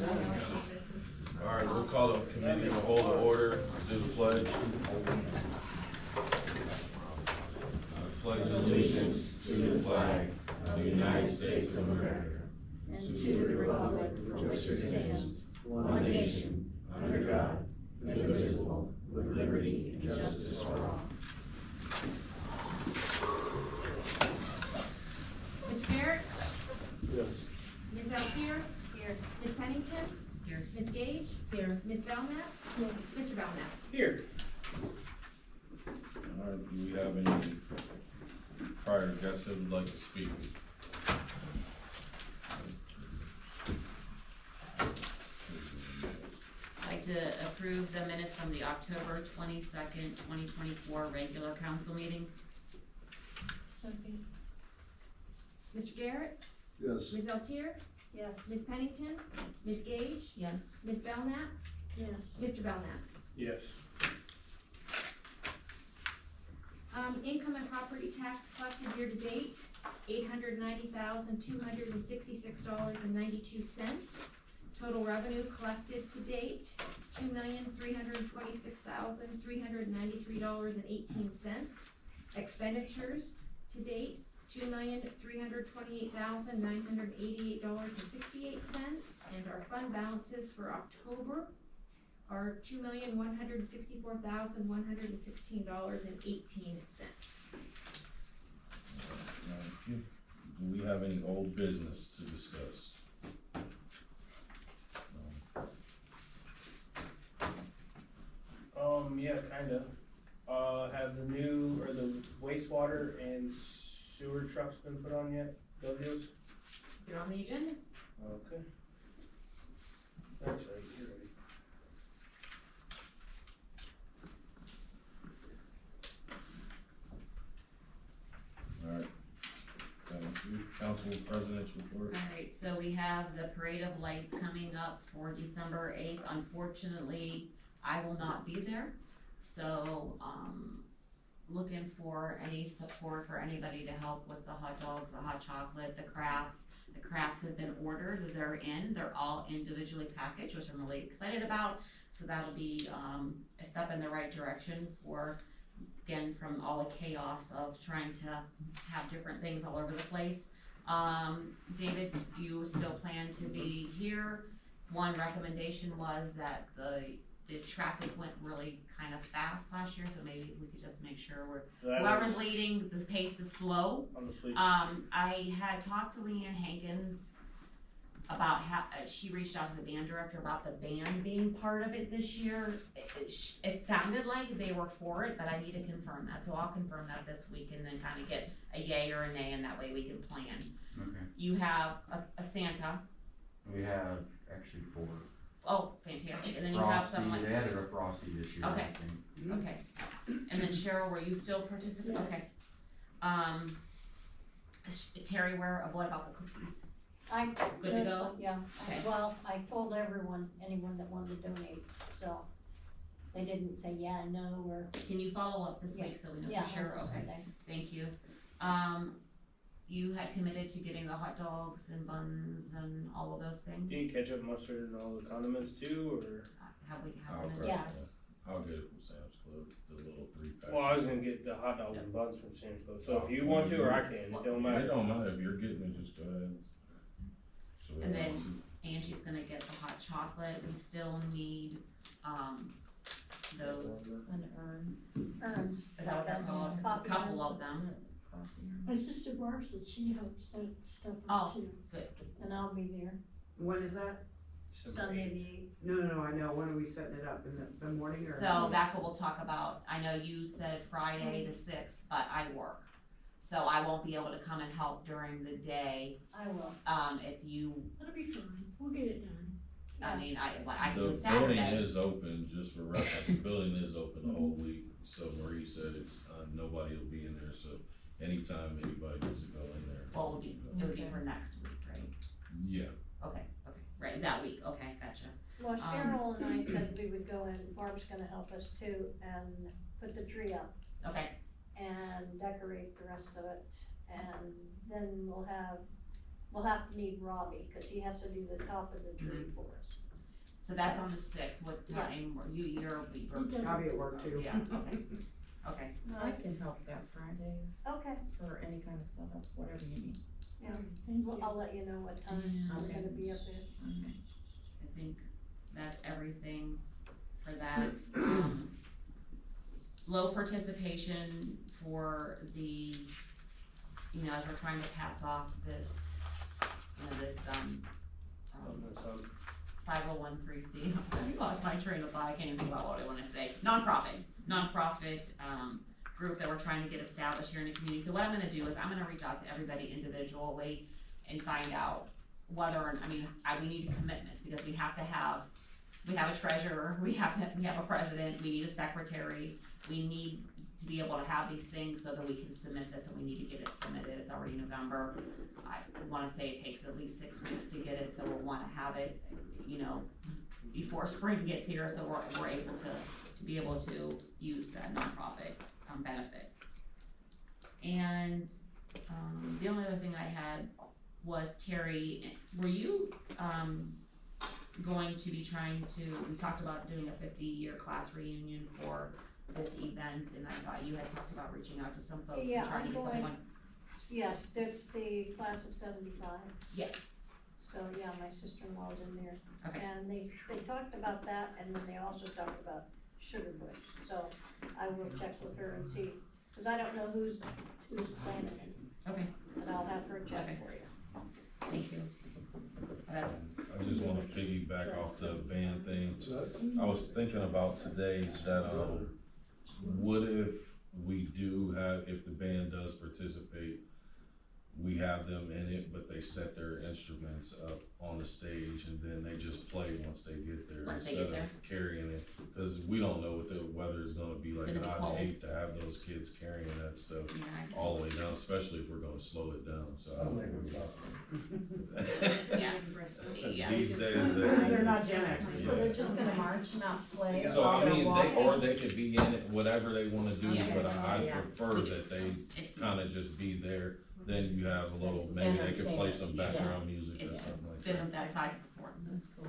All right, we'll call the committee to hold the order, do the pledge. I pledge allegiance to the flag of the United States of America and to the republic for which it stands, one nation, under God, indivisible, with liberty and justice for all. Mr. Garrett? Yes. Ms. Altier? Here. Ms. Pennington? Here. Ms. Gage? Here. Ms. Belknap? Here. Mr. Belknap? Here. All right, do we have any prior guests that would like to speak? I'd like to approve the minutes from the October 22nd, 2024 regular council meeting. Something. Mr. Garrett? Yes. Ms. Altier? Yes. Ms. Pennington? Yes. Ms. Gage? Yes. Ms. Belknap? Yes. Mr. Belknap? Yes. Income and property tax collected year to date, $890,266.92. Total revenue collected to date, $2,326,393.18. Expenditures to date, $2,328,988.68. And our fund balances for October are $2,164,116.18. Do we have any old business to discuss? Yeah, kinda. Have the new, or the wastewater and sewer trucks been put on yet? Those deals? They're on the agenda. Okay. That's right, you're ready. All right. Thank you. Council President's report. Alright, so we have the parade of lights coming up for December 8th. Unfortunately, I will not be there. So, looking for any support for anybody to help with the hot dogs, the hot chocolate, the crafts. The crafts have been ordered, they're in, they're all individually packaged, which I'm really excited about. So that'll be a step in the right direction for, again, from all the chaos of trying to have different things all over the place. David, you still plan to be here. One recommendation was that the traffic went really kind of fast last year, so maybe we could just make sure whoever's leading, the pace is slow. On the police. I had talked to Leanne Hankins about how, she reached out to the band director about the band being part of it this year. It sounded like they were for it, but I need to confirm that, so I'll confirm that this week and then kind of get a yay or a nay, and that way we can plan. Okay. You have a Santa. We have actually 4. Oh, fantastic, and then you Frosty, have someone. they added a Frosty this year. Okay. I think. Okay, and then Cheryl, were you still participating? Yes. Okay. Terry, what about the cookies? I Good to go? Yeah, Okay. well, I told anyone that wanted to donate, so they didn't say yeah, no, or. Can you follow up this Yeah. week so we know Yeah, for sure? I'll Okay, say. thank you. You had committed to getting the hot dogs and buns and all of those things? Do you ketchup, mustard, and all the condiments too, or? Have we, I'll have them in grab Yes. that. I'll get it from Sam's Club, the little 3-pack. Well, I was gonna get the hot dogs and buns from Sam's Club, so if you want to, or I can, it don't It matter. don't matter, if you're getting it, just go ahead. So And then Angie's gonna get the hot chocolate. We still need, those, An urn. Urns. is that what they're called? A Coffee couple urns. of them. My sister Barb said she helps set stuff Oh. up too. Good. And I'll be there, When is that? Sunday the 8th. No, I know, when are we setting it up, in the morning or? So that's what we'll talk about. I know you said Friday the 6th, but I work. So I won't be able to come and help during the day. I will. If you, That'll be fine, we'll get it done. I mean, I The can building Saturday. is open, just for reference, the building is open the whole week, so Marie said it's, nobody will be in there, so anytime anybody needs to go in there. Well, it would be for next week, right? Yeah. Okay, right, that week, okay, gotcha. Well, Cheryl and I said we would go in, Barb's gonna help us too, and put the tree up Okay, and decorate the rest of it. And then we'll have we'll have to need Robbie, cause he has to do the top of the tree for us. So that's on the sixth, what Yeah. time, you're, He doesn't- I'll be at work too. yeah, okay, okay. I can help that Friday Okay, for any kind of setup, whatever you need. yeah, Thank well, you. I'll let you know what time Mm. I'm gonna be up there. Okay. I think that's everything for that. Low participation for the, as we're trying to pass off this, this, 501(c). I lost my train of thought, I can't even think about what I wanna say. Nonprofit, group that we're trying to get established here in the community. So what I'm gonna do is I'm gonna reach out to everybody individually and find out whether, we need commitments, because we have a treasurer, we have a president, we need a secretary, we need to be able to have these things so that we can submit this, and we need to get it submitted. It's already November. I wanna say it takes at least 6 weeks to get it, so we'll wanna have it, before spring gets here, so we're able to be able to use that nonprofit, benefits. And, the only other thing I had was, Terry, were you, going to be we talked about doing a 50-year class reunion for this event, and I thought you had talked about reaching out to some folks Yeah, and trying to I'm get going- someone. Yes, that's the class of 75, Yes, so yeah, my sister-in-law's in there. okay, And they talked about that, and then they also talked about Sugar Bush, so I will check with her and see, cause I don't know who's planning it, okay, but I'll have her check Okay. for you. thank you. That's, I just wanna piggyback off the band thing. I was thinking about today that, what if we do if the band does participate, we have them in it, but they set their instruments up on the stage and then they just play once they get there. Once they instead get there. of carrying it, cause we don't know what the weather is gonna be like, gonna and be I'd cold. hate to have those kids carrying that stuff yeah, all the way down, especially if we're gonna slow it down, so. yeah. These days, They're not Gen Xers. So they're just gonna march, not play So while I they're mean, walking? they could be in it, whatever they wanna do, Yeah. but I Yeah. prefer that they It's, kinda just be there. Then you have a little, maybe they could play some Entertainment, background music or it's something like been that. that size before. That's cool.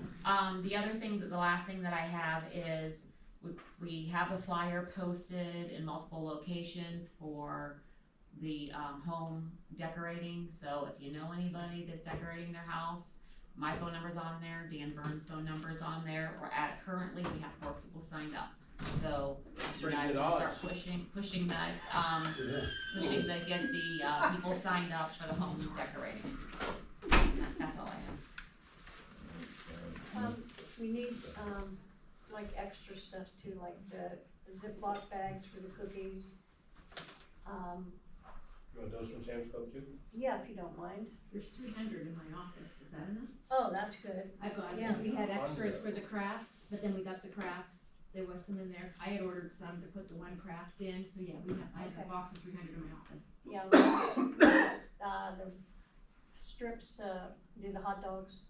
The other thing, the last thing that I have is, we have a flyer posted in multiple locations for the, home decorating. So if you know anybody that's decorating their house, my phone number's on there, Dan Burns' phone number's on there. Currently, we have 4 people signed up. So, you Pretty guys good can start odds. pushing that, pushing to get the, people signed up for the home decorating. That's all I have. We need, like extra stuff too, like the Ziploc bags for the cookies. You want those from Sam's Club too? Yeah, if you don't mind. There's 300 in my office, is that enough? Oh, that's good. I've got, Yeah. because we had extras for the crafts, but then we got the crafts, there was some in there. I had ordered some to put the one craft in, so yeah, I have Okay. a box of 300 in my office. Yeah, the strips to do the hot dogs,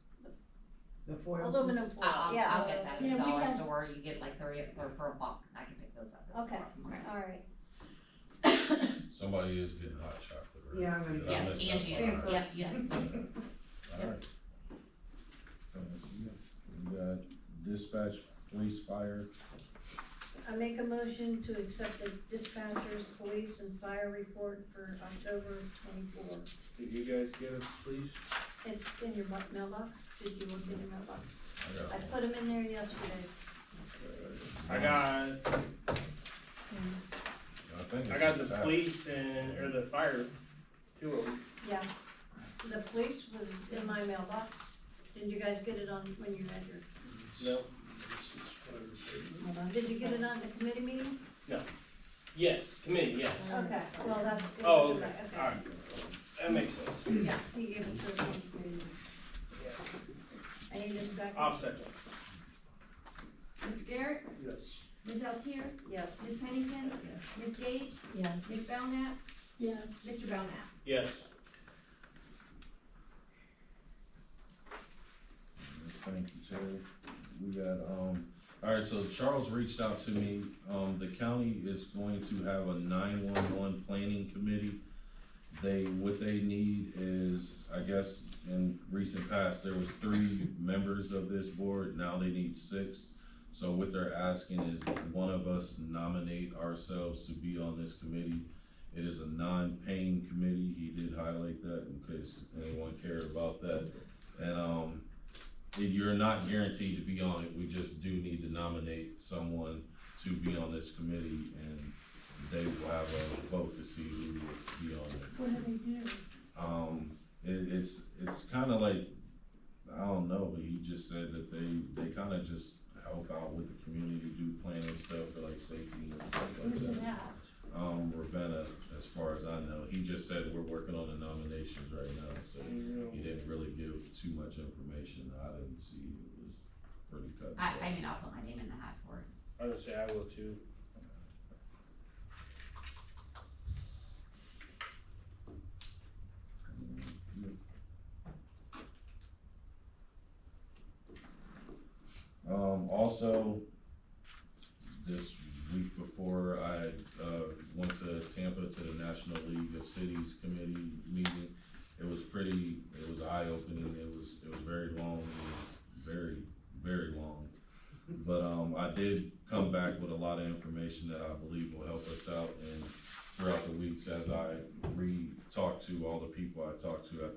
The foil. aluminum foil, yeah. I'll get that at Yeah, the we dollar had- store, you get like 30 for a buck, I can pick those up. That's Okay, no problem. all right. Somebody is getting hot chocolate, right? Yeah, I'm gonna Did I Yes, miss that Angie part? is, yeah. Alright. We got dispatch, police, fire. I make a motion to accept the dispatchers, police and fire report for October 24. Did you guys get it, please? It's in your mailbox, did you look in your mailbox? I got I put them in there yesterday. I got think I got it's the out. police or the fire, 2 of them. Yeah, the police was in my mailbox. Did you guys get it on when you had your, No. did you get it on the committee meeting? Yes, committee, yes. Okay, well, that's good. Oh, okay, alright. That makes sense. Yeah, he gave it to us on the committee meeting. I need a second. I'll second. Mr. Garrett? Yes. Ms. Altier? Yes. Ms. Pennington? Yes. Ms. Gage? Yes. Ms. Belknap? Yes. Mr. Belknap? Yes. Thank you, Terry. We got, alright, so Charles reached out to me, the county is going to have a 911 planning committee. What they need is, I guess, past, there was 3 members of this board, now they need 6. So what they're asking is one of us nominate ourselves to be on this committee. It is a non-paying committee, he did highlight that in case anyone cared about that. And you're not guaranteed to be on it, we just do need to nominate someone to be on this committee, and they will have a vote to see who will be on it. What do they do? It's kind of like, I don't know, but he just said that they kind of just help out with the community, do planning stuff for like safety and stuff like Where's it that. at? Ravenna, as far as I know, he just said we're working on the nominations right now, so he didn't really give too much information. I didn't see, it was pretty cut. and dry. I mean, I'll put my name in the hat for it. I would say I will too. Also, this week before, I went to Tampa to the National League of Cities Committee meeting. It was eye-opening, it was very long, it was very long. But I did come back with a lot of information that I believe will help us out, and throughout the weeks as I talked to all the people I talked to at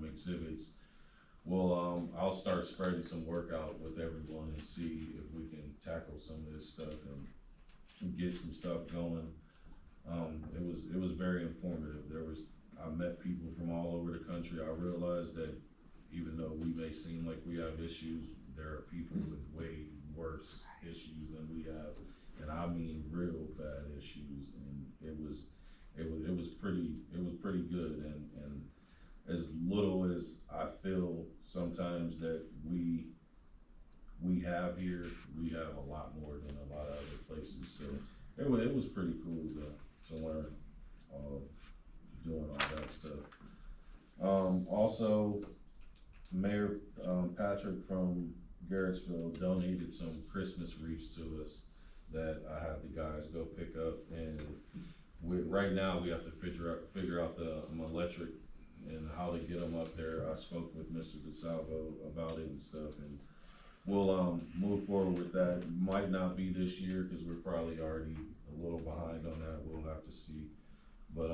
the exhibits, well, I'll start spreading some work out with everyone and see if we can tackle some of this stuff and get some stuff going. It was very informative. I met people from all over the country. I realized that even though we may seem like we have issues, there are people with way worse issues than we have, and I mean real bad issues. And it was pretty good. And as little as I feel sometimes that we have here, we have a lot more than a lot of other places. So it was pretty cool to learn doing all that stuff. Also, Mayor Patrick from Garrettsville donated some Christmas wreaths to us that I had the guys go pick up, and right now we have to figure out the electric and how to get them up there. I spoke with Mr. DeSalvo about it and stuff, and we'll move forward with that. Might not be this year because we're probably already a little behind on that. We'll have to see, but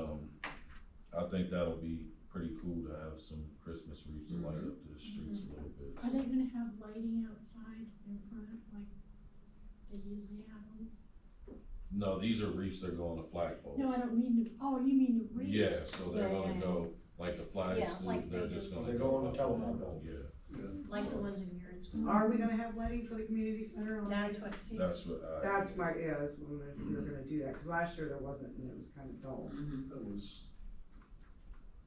I think that'll be pretty cool to have some Christmas wreaths to light up the streets a little bit. Are they gonna have lighting outside in front, like they usually have them? No, these are wreaths that go on the flagpoles. No, I don't mean the, oh, you mean the wreaths? Yeah, so they're Yeah, gonna yeah, go like the flags. Yeah, like they're they just do. gonna They go on the telephone pole. Yeah, Like the ones in your. Are we gonna have lighting for the community center? on That's that? what, see. that's what I. That's my, yeah, that's when we were gonna do that, cause last year there wasn't, and it was kinda dull. That was,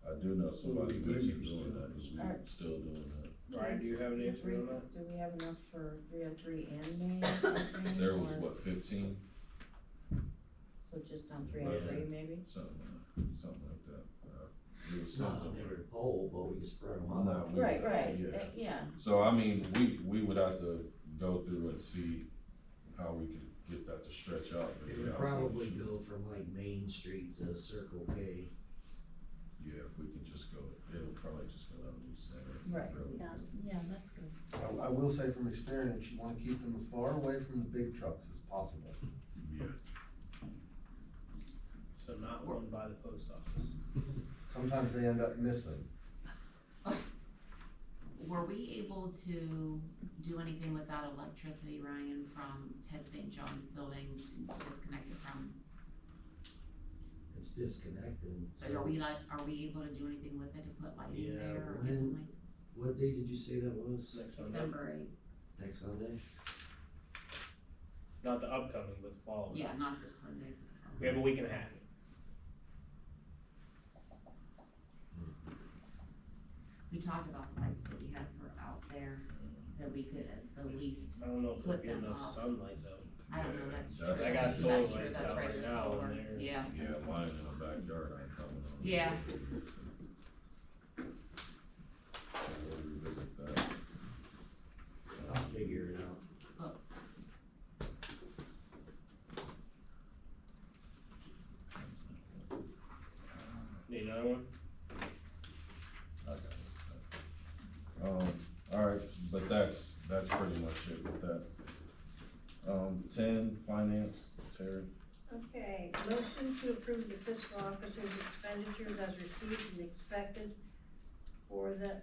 I do know somebody Well, who's dangerous, doing yeah. that, cause we're still doing that. Ryan, do you have an These answer on rates, that? do we have enough for 303 and May? I think, There was or- what, 15, So just on 303 maybe? something like that. It was not something. on every pole, but we can spread them out. No, we- Right, yeah. yeah. So I mean, we would have to go through and see how we could get that to stretch out. but It yeah, would probably go from like Main Street to Circle K. Yeah, if we can just go, it'll probably just go down to the center. Right. really. Yeah. Yeah, that's good. I will say from experience, you wanna keep them as far away from the big trucks as possible. Yeah. So not one by the post office. Sometimes they end up missing. Were we able to do anything with that electricity, Ryan, from Ted St. John's building disconnected from? It's disconnected, But are we able to do anything with it to put lighting Yeah, there or get some when- lights? What day did you say that was? Next Sunday. December 8th. Next Sunday? Not the upcoming, but the following. Yeah, not this Sunday. We have a week and a half. We talked about the lights that we had for out there, that we could at least, I don't know if Put there'll be them enough up. sunlight though. I don't know, Yeah, that's true. that's- I got That's solar true, lights that's out right, right there's now solar. in there. Yeah, Yeah, mine in the backyard, I'm coming on. Yeah. So we'll revisit that. I'll figure it out. Need another one? I got it. Terry. Okay, motion to approve the fiscal officer's expenditures as received and expected for the.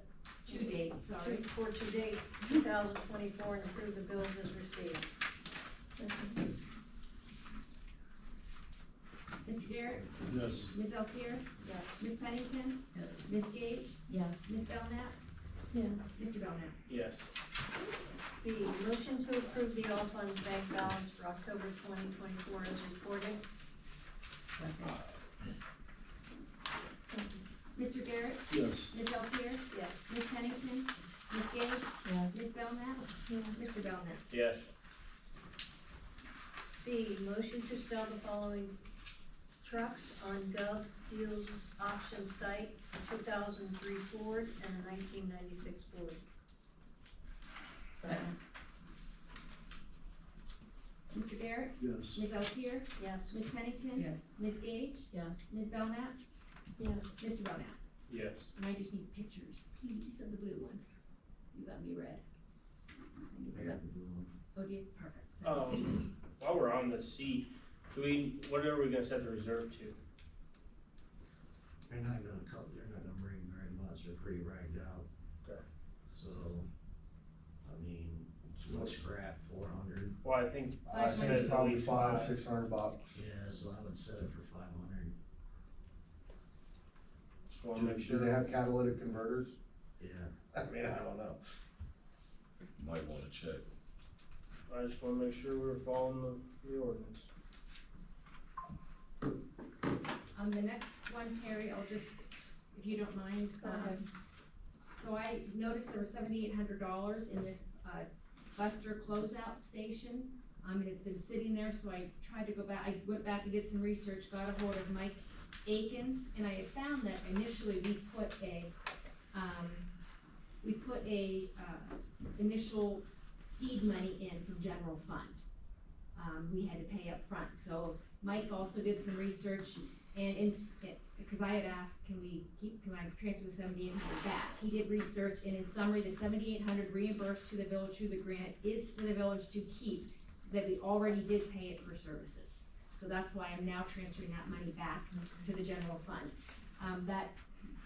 To date, sorry. For to date, 2024, and approve the bills as received. Mr. Garrett, Yes. Ms. Eltier, Yes. Ms. Pennington, Yes. Ms. Gage, Yes. Ms. Belknap, Yes. Mr. Belknap. Yes. B, motion to approve the all funds bank balance for October 2024 as reported. Second. Mr. Garrett, Yes. Ms. Eltier, Yes. Ms. Pennington, Ms. Gage, Yes. Ms. Belknap, Yes. Mr. Belknap. Yes. C, motion to sell the following trucks on Gov Deals auction site, a 2003 Ford and a 1996 Ford. Second. Mr. Garrett, Yes. Ms. Eltier, Yes. Ms. Pennington, Yes. Ms. Gage, Yes. Ms. Belknap, Yes. Mr. Belknap. Yes. And I just need pictures, please, of the blue one. You got me red. I got the blue one. Oh, do you? Perfect. Send it to me. While we're on the C, what are we gonna set the reserve to? They're not gonna bring very much, they're pretty ragged out. Okay. So, I mean, what's scrap, 400? Well, I think. I it think says it's at probably least 500-600 bucks. Yeah, so I would set it for 500. Wanna make Do sure. they have catalytic converters? Yeah. I mean, I don't know. Might wanna check. I just wanna make sure we're following the ordinance. The next one, Terry, I'll just, if you don't mind. Go ahead. So I noticed there was $7,800 in this, Buster closeout station. And it's been sitting there, so I tried to go back, I went back and did some research, got a hold of Mike Akins, and I had found that initially we put a initial seed money in from general fund. We had to pay up front. So Mike also did some research, and because I had asked, can I transfer the 7,800 back? He did research, and in summary, the 7,800 reimbursed to the village through the grant is for the village to keep, that we already did pay it for services. So that's why I'm now transferring that money back to the general fund. That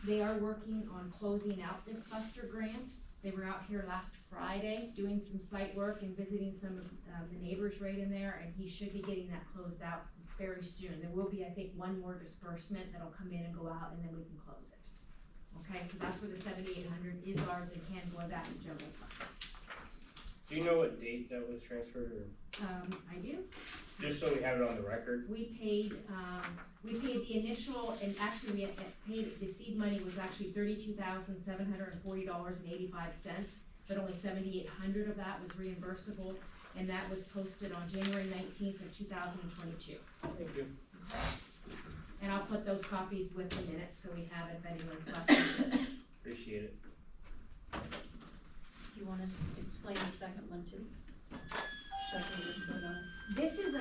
they are working on closing out this Buster grant. They were out here last Friday doing some site work and visiting some of the neighbors right in there, and he should be getting that closed out very soon. There will be, I think, one more disbursement that'll come in and go out, and then we can close it. Okay, so that's where the 7,800 is ours and can go back to general fund. Do you know what date that was transferred, or, I do. just so we have it on the record? We paid the initial, and actually we had paid, the seed money was actually $32,740.85, but only 7,800 of that was reimbursable, and that was posted on January 19th of 2022. Thank you. And I'll put those copies with the minutes, so we have it if anyone's questions. Appreciate it. Do you want us to explain the second one too? So I can just vote on it. This is an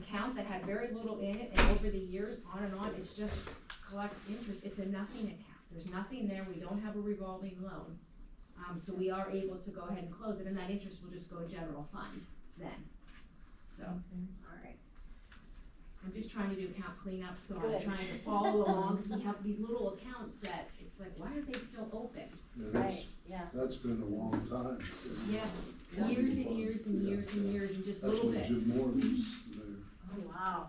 account that had very little in it, and over the years, on and on, it's just collects interest. It's a nothing account. There's nothing there. We don't have a revolving loan. So we are able to go ahead and close it, and that interest will just go to general fund then. So, All right. I'm just trying to do account cleanup, so I'm Good. trying to follow along, because we have these little accounts that, it's like, why are they still open? Yeah, Right, yeah. that's been a long time. Yeah, years and years and years and years, and just little bits. That's when Jim Morton's there. Oh, wow.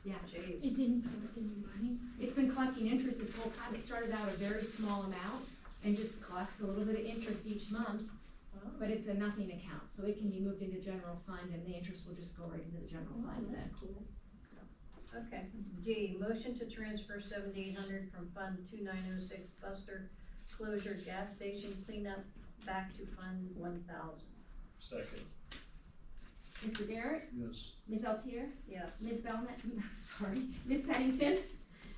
Yeah. It Jeez. didn't collect any money. It's been collecting interest this whole time. It started out a very small amount and just collects a little bit of interest each month, but it's a nothing account, so it can be moved into general fund, and the interest will just go right into the general fund then. That's cool. Okay. D, motion to transfer 7,800 from Fund 2906 Buster Closure Gas Station Cleanup back to Fund 1,000. Second. Mr. Garrett, Yes. Ms. Eltier, Yes. Ms. Belknap, sorry, Ms. Pennington,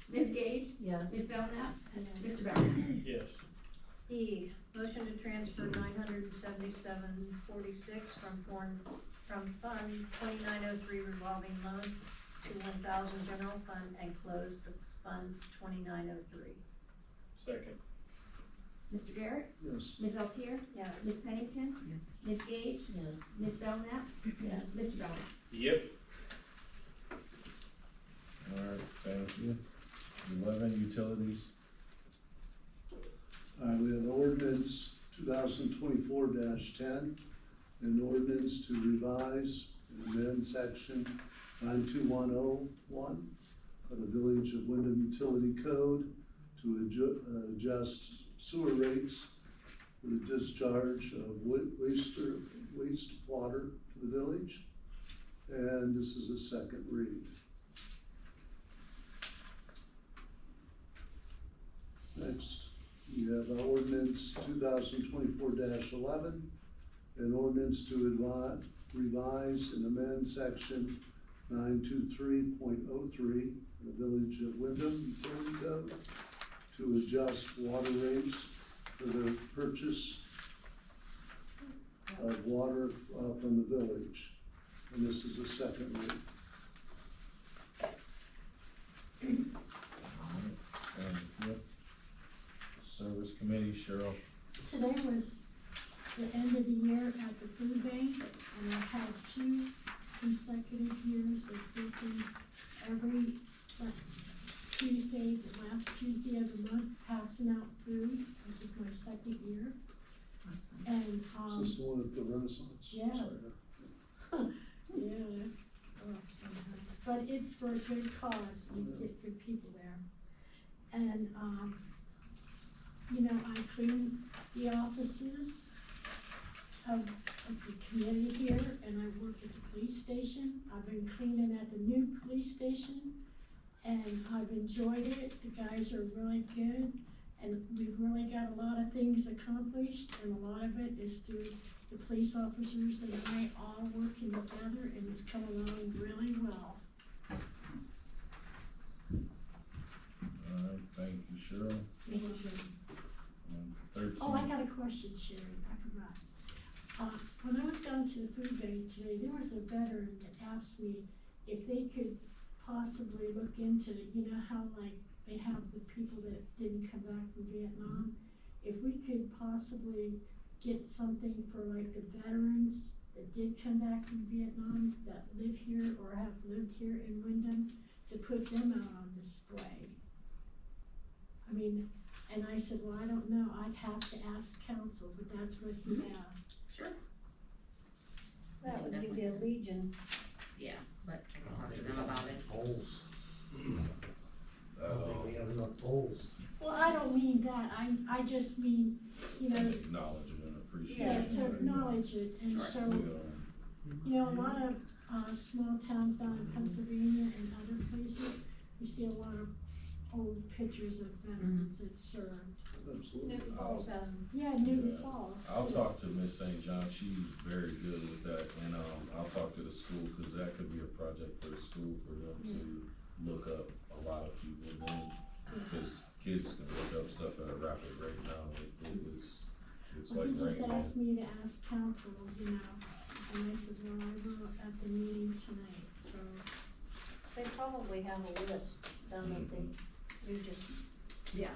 Ms. Gage, Yes. Ms. Belknap, Mr. Belknap. Yes. E, motion to transfer 977.46 from Fund 2903 revolving loan to 1,000 general fund and close the Fund 2903. Second. Mr. Garrett, Yes. Ms. Eltier, Yes. Ms. Pennington, Yes. Ms. Gage, Yes. Ms. Belknap, Yes. Mr. Belknap. Yep. Alright, thank you. 11, utilities. We have ordinance 2024-10, an ordinance to revise and amend section 92101 of the Village of Windham Utility Code to adjust sewer rates for the discharge of wastewater to the village. And this is a second read. Next, we have ordinance 2024-11, an ordinance to revise and amend section 923.03 of the Village of Windham Utility Code to adjust water rates for the purchase of water from the village. And this is a second read. Service committee, Cheryl. Today was the end of the year at the food bank, and I've had 2 consecutive years of working every Tuesday, the last Tuesday of the month, passing out food. This is my second year. And, Is this the one at the Renaissance? Yeah. Sorry. yeah, that's rough sometimes, but it's for a good cause, and you get good people there. And, you know, I clean the offices of the community here, and I work at the police station. I've been cleaning at the new police station, and I've enjoyed it. The guys are really good, and we've really got a lot of things accomplished, and a lot of it is through the police officers and I all working together, and it's come along really well. Alright, thank you, Cheryl. Thank you. 13. Oh, I got a question, Sherry, I forgot. When I went down to the food bank today, there was a veteran that asked me if they could possibly look into, you know how like they have the people that didn't come back from Vietnam? If we could possibly get something for like the veterans that did come back from Vietnam that live here or have lived here in Windham, to put them out on display. I mean, and I said, well, I don't know, I'd have to ask council, but that's what he asked. Sure. That would be the Legion. Yeah, but I can talk to them about it. Polls. I don't think we have enough polls. Well, I don't mean that, I just mean, you know, Acknowledge it and appreciate yeah, it. to acknowledge it, and Sure. so, you know, a lot of, small towns down in Pennsylvania and other places, you see a lot of old pictures of veterans that served. Absolutely. New Falls has them. Yeah, Newton Yeah. Falls. I'll too. talk to Miss St. John, she's very good with that, and, I'll talk to the school, cause that could be a project for the school for them to look up a lot of people then, cause kids can look up stuff at a rapid rate now, it's Well, like he just raining. asked me to ask council, you know, and I said, well, I will at the meeting tonight, so. They probably have a list down at the Legion. Yeah.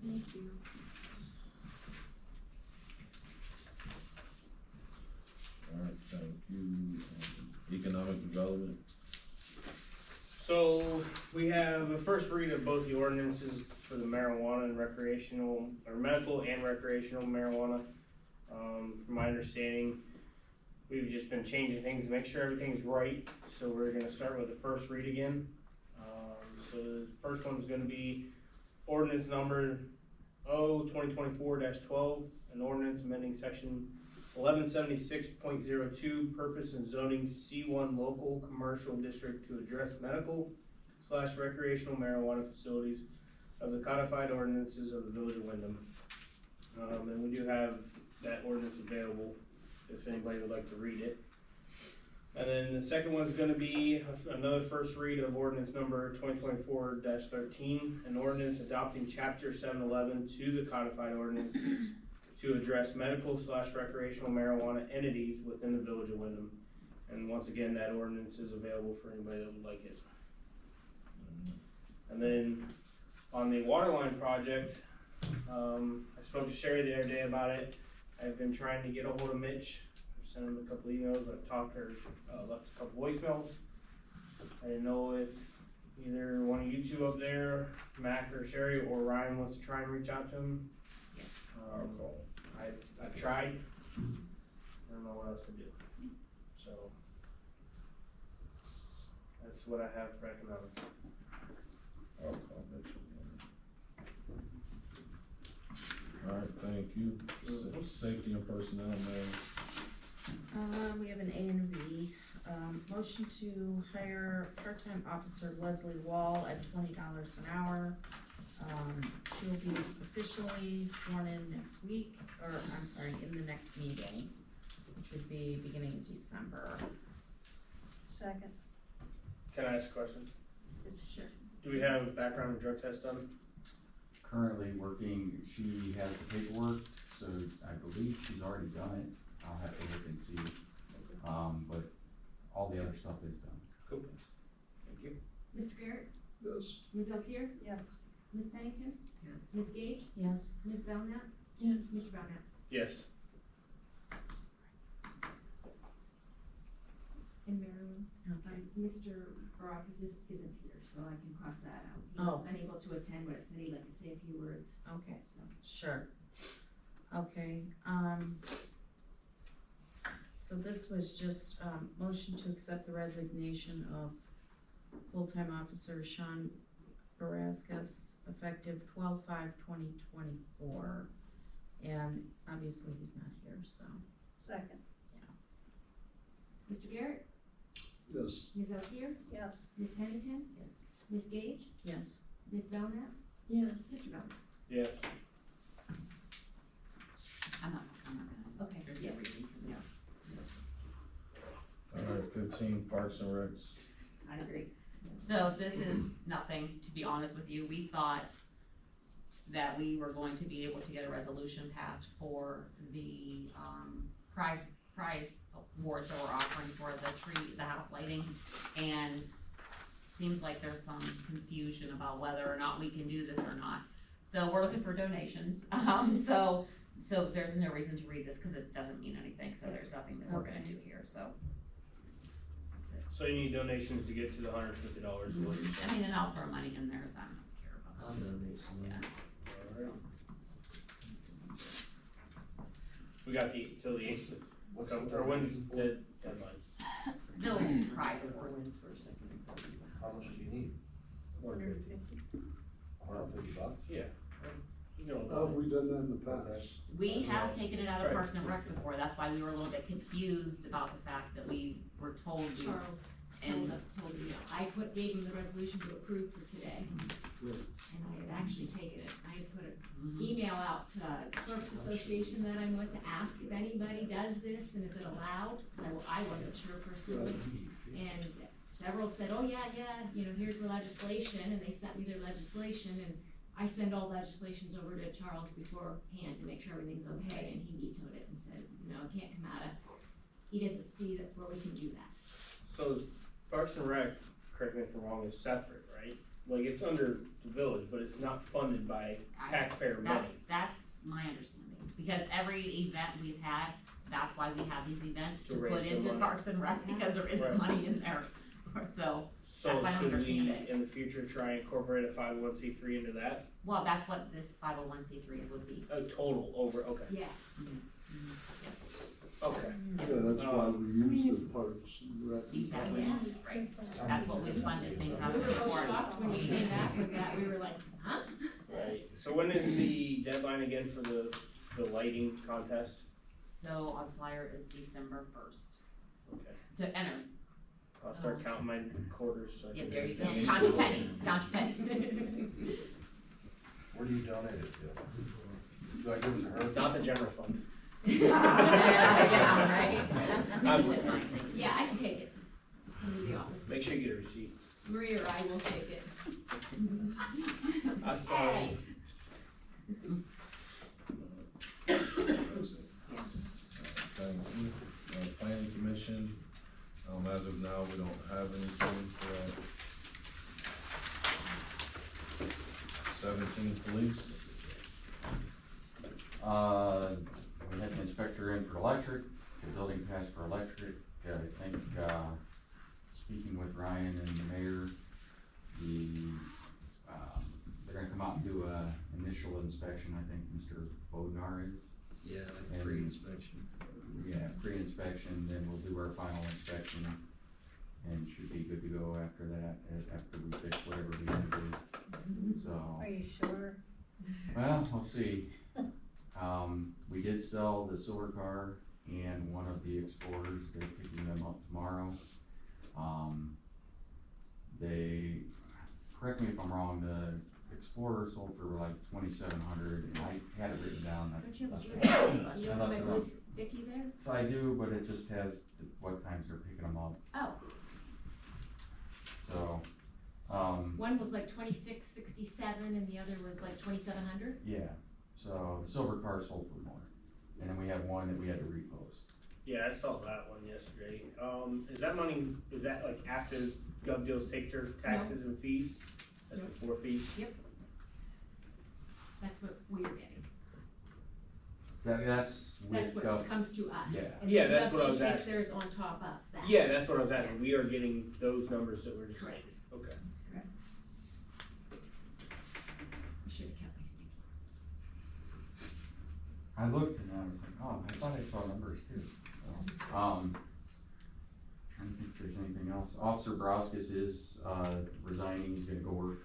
Thank you. Alright, thank you. Economic development, So, we have a first read of both the ordinances for the marijuana and recreational, or medical and recreational marijuana. From my understanding, we've just been changing things to make sure everything's right, so we're gonna start with the first read again. So the first one's gonna be ordinance number 2024-12, an ordinance amending section 1176.02, purpose and zoning C1 local commercial district to address medical/recreational marijuana facilities of the codified ordinances of the Village of Windham. And we do have that ordinance available if anybody would like to read it. And then the second one's gonna be another first read of ordinance number 2024-13, an ordinance adopting chapter 711 to the codified ordinances to address medical/recreational marijuana entities within the Village of Windham. And once again, that ordinance is available for anybody that would like it. And then on the water line project, I spoke to Sherry the other day about it. I've been trying to get a hold of Mitch. I've sent him a couple emails, I've talked to her, left a couple voicemails. I didn't know if either one of you two up there, Mac or Sherry, or Ryan wants to try and reach out to him. I've tried, I don't know what else to do, so. That's what I have for economic. I'll call Mitchell. Alright, thank you. Safety and personnel, man. We have an A and a B. Motion to hire part-time officer Leslie Wall at $20 an hour. She'll be officially sworn in next week, or I'm sorry, in the next meeting, which would be beginning of December. Second. Can I ask a question? Sure. Do we have background and drug test done? Currently working, she has the paperwork, so I believe she's already done it. I'll have to look and see. But all the other stuff is done. Cool. Thank you. Mr. Garrett, Yes. Ms. Altier, Yes. Ms. Pennington, Yes. Ms. Gage, Yes. Ms. Belknap, Yes. Mr. Belknap. Yes. And Marilyn, Okay. Mr. Barakis isn't here, so I can cross that out. He Oh. was unable to attend, but said he'd like to say a few words, Okay. so. Sure. Okay, so this was just, motion to accept the resignation of full-time officer Sean Barascas, effective 12/5/2024. And obviously he's not here, so, Second. Mr. Garrett, Yes. Ms. Altier, Yes. Ms. Pennington, yes. Ms. Gage, Yes. Ms. Belknap, Yes. Mr. Belknap. Yes. I'm not gonna. Okay, There's yes. no reason for this. Alright, 15, Parks and Recs. I agree. So this is nothing, to be honest with you. We thought that we were going to be able to get a resolution passed for the, prize awards that we're offering for the house lighting. And seems like there's some confusion about whether or not we can do this or not. So we're looking for donations. So there's no reason to read this because it doesn't mean anything. So there's nothing that we're gonna do here, so. That's it. So you need donations to get to the $150. I mean, and I'll throw money in there, so I don't care about I'll that. donate some. Yeah. Alright. We got till the 8th, What's or the when's donation for? the deadline? No prize awards. How much do you need? $150. $150? Yeah. You know, How have we done that in the past? We have taken it out of Right. Parks and Rec before, that's why we were a little bit confused about the fact that we were told we. Charles And- told me, gave him the resolution to approve for today. Right. And I had actually taken it, I had put an Mhm. email out to Clerks Association that I'm with to ask if anybody does this and is it allowed? I wasn't sure personally. And several said, oh yeah, here's the legislation, and they sent me their legislation, and I send all legislations over to Charles beforehand to make sure everything's okay, and he vetoed it and said, no, it can't come out of, he doesn't see that where we can do that. So Parks and Rec, correct me if I'm wrong, is separate, right? Like it's under the village, but it's not funded by taxpayer money. That's my understanding, because every event we've had, that's why we have these events To to raise put the into money. Parks and Rec, because there isn't Right. money in there, so. So That's why I don't should we, understand it. in the future, try and incorporate a 501c3 into that? Well, that's what this 501c3 would be. A total over, okay, Yeah, okay. Yeah, that's why we use the Parks and Rec. Exactly, Yeah. right, that's what we funded things out we of were both before. shocked when we came back with that, we were like, huh? Right, so when is the deadline again for the lighting contest? So our flyer is December 1st Okay, to enter. I'll start counting my quarters. So I Yeah, can- there you go, count your pennies, count your pennies. Where do you donate it to? Do I give it to her? Not the general fund. Yeah, right. Yeah, I can take it. Come to the office. Make sure you get a receipt. Maria or I will take it. I'm sorry. Hey. Thank you. Planning Commission, as of now, we don't have anything for that. 17 police. We had the inspector in for electric, the building passed for electric. I think, speaking with Ryan and the mayor, they're gonna come out and do a initial inspection, I think Mr. Bodnar is. Yeah, like And- pre-inspection. Yeah, pre-inspection, then we'll do our final inspection, and should be good to go after that, after we fix whatever we need to do, so. Are you sure? Well, we'll see. We did sell the silver car and one of the Explorers, they're picking them up tomorrow. They, correct me if I'm wrong, the Explorer sold for like 2,700, and I had it written down. Don't you have a I blue, left you have my it blue up. sticky there? So I do, but it just has what times they're picking them up, Oh, so, one was like 2667 and the other was like 2700? yeah. So the silver car sold for more, and then we have one that we had to repost. Yeah, I saw that one yesterday. Is that money, is that like after Gov Deals takes their taxes and fees? That's No. before fees? Yep. That's what we're getting. That's That's with what comes to us. Yeah. And Yeah, then that's what I was Gov takes asking. theirs on top of that. Yeah, that's what I was asking. We are getting those numbers that were just Correct. stated. Okay. I should have kept my sticky. I looked and I was like, oh, I thought I saw numbers too. So, trying to think if there's anything else. Officer Broskis is, resigning, he's gonna go work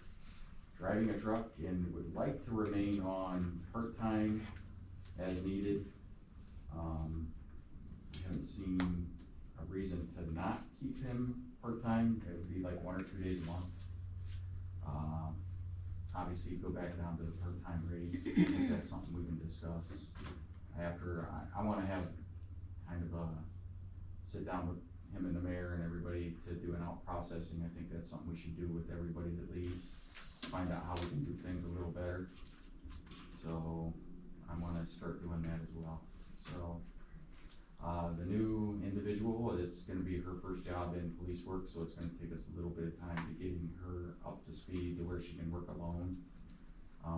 driving a truck and would like to remain on part-time as needed. We haven't seen a reason to not keep him part-time, it would be like 1 or 2 days a month. Obviously go back down to the part-time rate, I think that's something we can discuss after. I wanna have kind of a sit down with him and the mayor and everybody to do an out processing. I think that's something we should do with everybody that leaves, find out how we can do things a little better. So I wanna start doing that as well. So, the new individual, it's gonna be her first job in police work, so it's gonna take us a little bit of time to getting her up to speed to where she can work alone.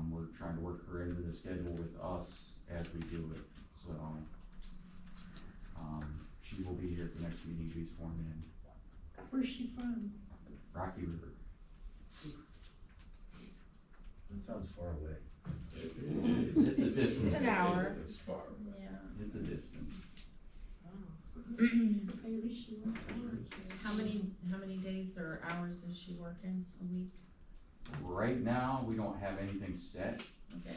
We're trying to work her into the schedule with us as we do it, so, she will be here at the next meeting to be sworn in. Where's she from? Rocky River. That sounds far away. It's a distance. An hour. It's far. Yeah. It's a distance. Maybe she was born here. How many days or hours is she working a week? Right now, we don't have anything set. Okay.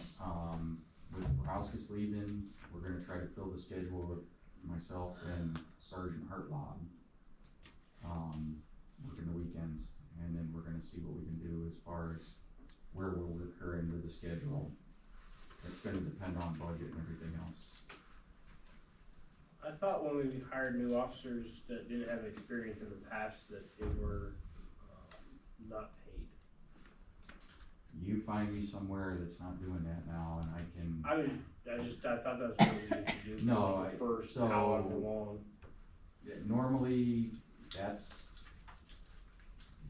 With Brauskis leaving, we're gonna try to fill the schedule with myself and Sergeant Hartlob. Working the weekends, and then we're gonna see what we can do as far as where we'll work her into the schedule. It's gonna depend on budget and everything else. I thought when we hired new officers that didn't have experience in the past that they were, not paid. You find me somewhere that's not doing that now, and I can. I thought that was what we used to do. No, for the first so- however long. Normally, that's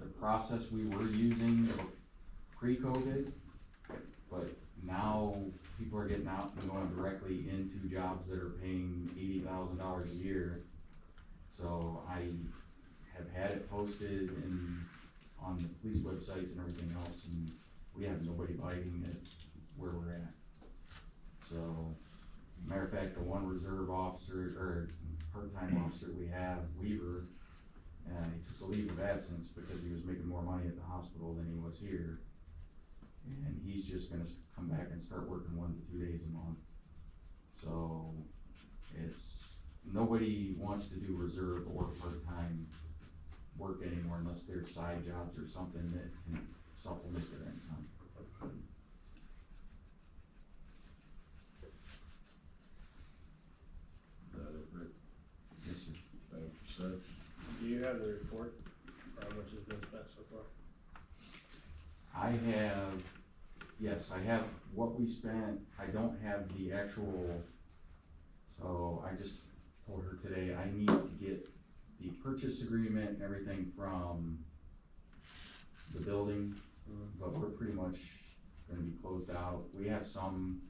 the process we were using pre-COVID, but now people are getting out and going directly into jobs that are paying $80,000 a year. So I have had it posted on the police websites and everything else, and we have nobody biting it where we're at. So, matter of fact, the one reserve officer, or part-time officer we have, Weaver, he took a leave of absence because he was making more money at the hospital than he was here. And he's just gonna come back and start working 1 to 2 days a month. So, nobody wants to do reserve or part-time work anymore unless there's side jobs or something that can supplement their income. Is that it, Rick? Yes, sir. Thank you, sir. Do you have the report for how much has been spent so far? I have, yes, I have what we spent. I don't have the actual, so I just told her today I need to get the purchase agreement and everything from the building, but we're pretty much gonna be closed out. We have some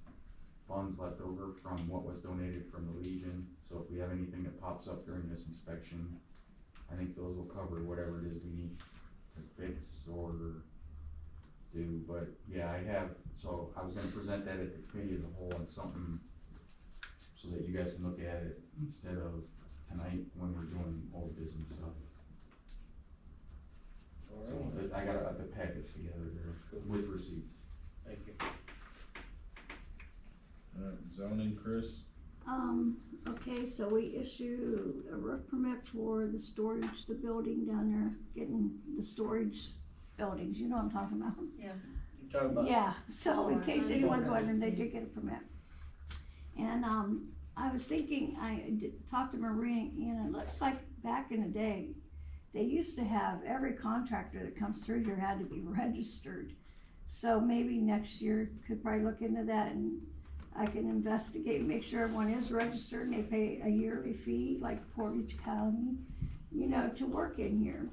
funds left over from what was donated from the Legion, so if we have anything that pops up during this inspection, I think those will cover whatever it is we need fix or do, but yeah, so I was gonna present that at the committee of the whole and something so that you guys can look at it instead of tonight when we're doing old business stuff. So I got the packets together there with receipts. Thank you. Zoning, Chris? Okay, so we issued a roof permit for the storage, the building down there, getting the storage buildings, you know what I'm talking about? Yeah. You talking about? Yeah, so in case anyone's wondering, they did get a permit. And, I was thinking, talked to Marie, and it looks like back in the day, they used to have every contractor that comes through here had to be registered. So maybe next year could probably look into that and I can investigate, make sure everyone is registered and they pay a yearly fee like Portage County, you know, to work in here.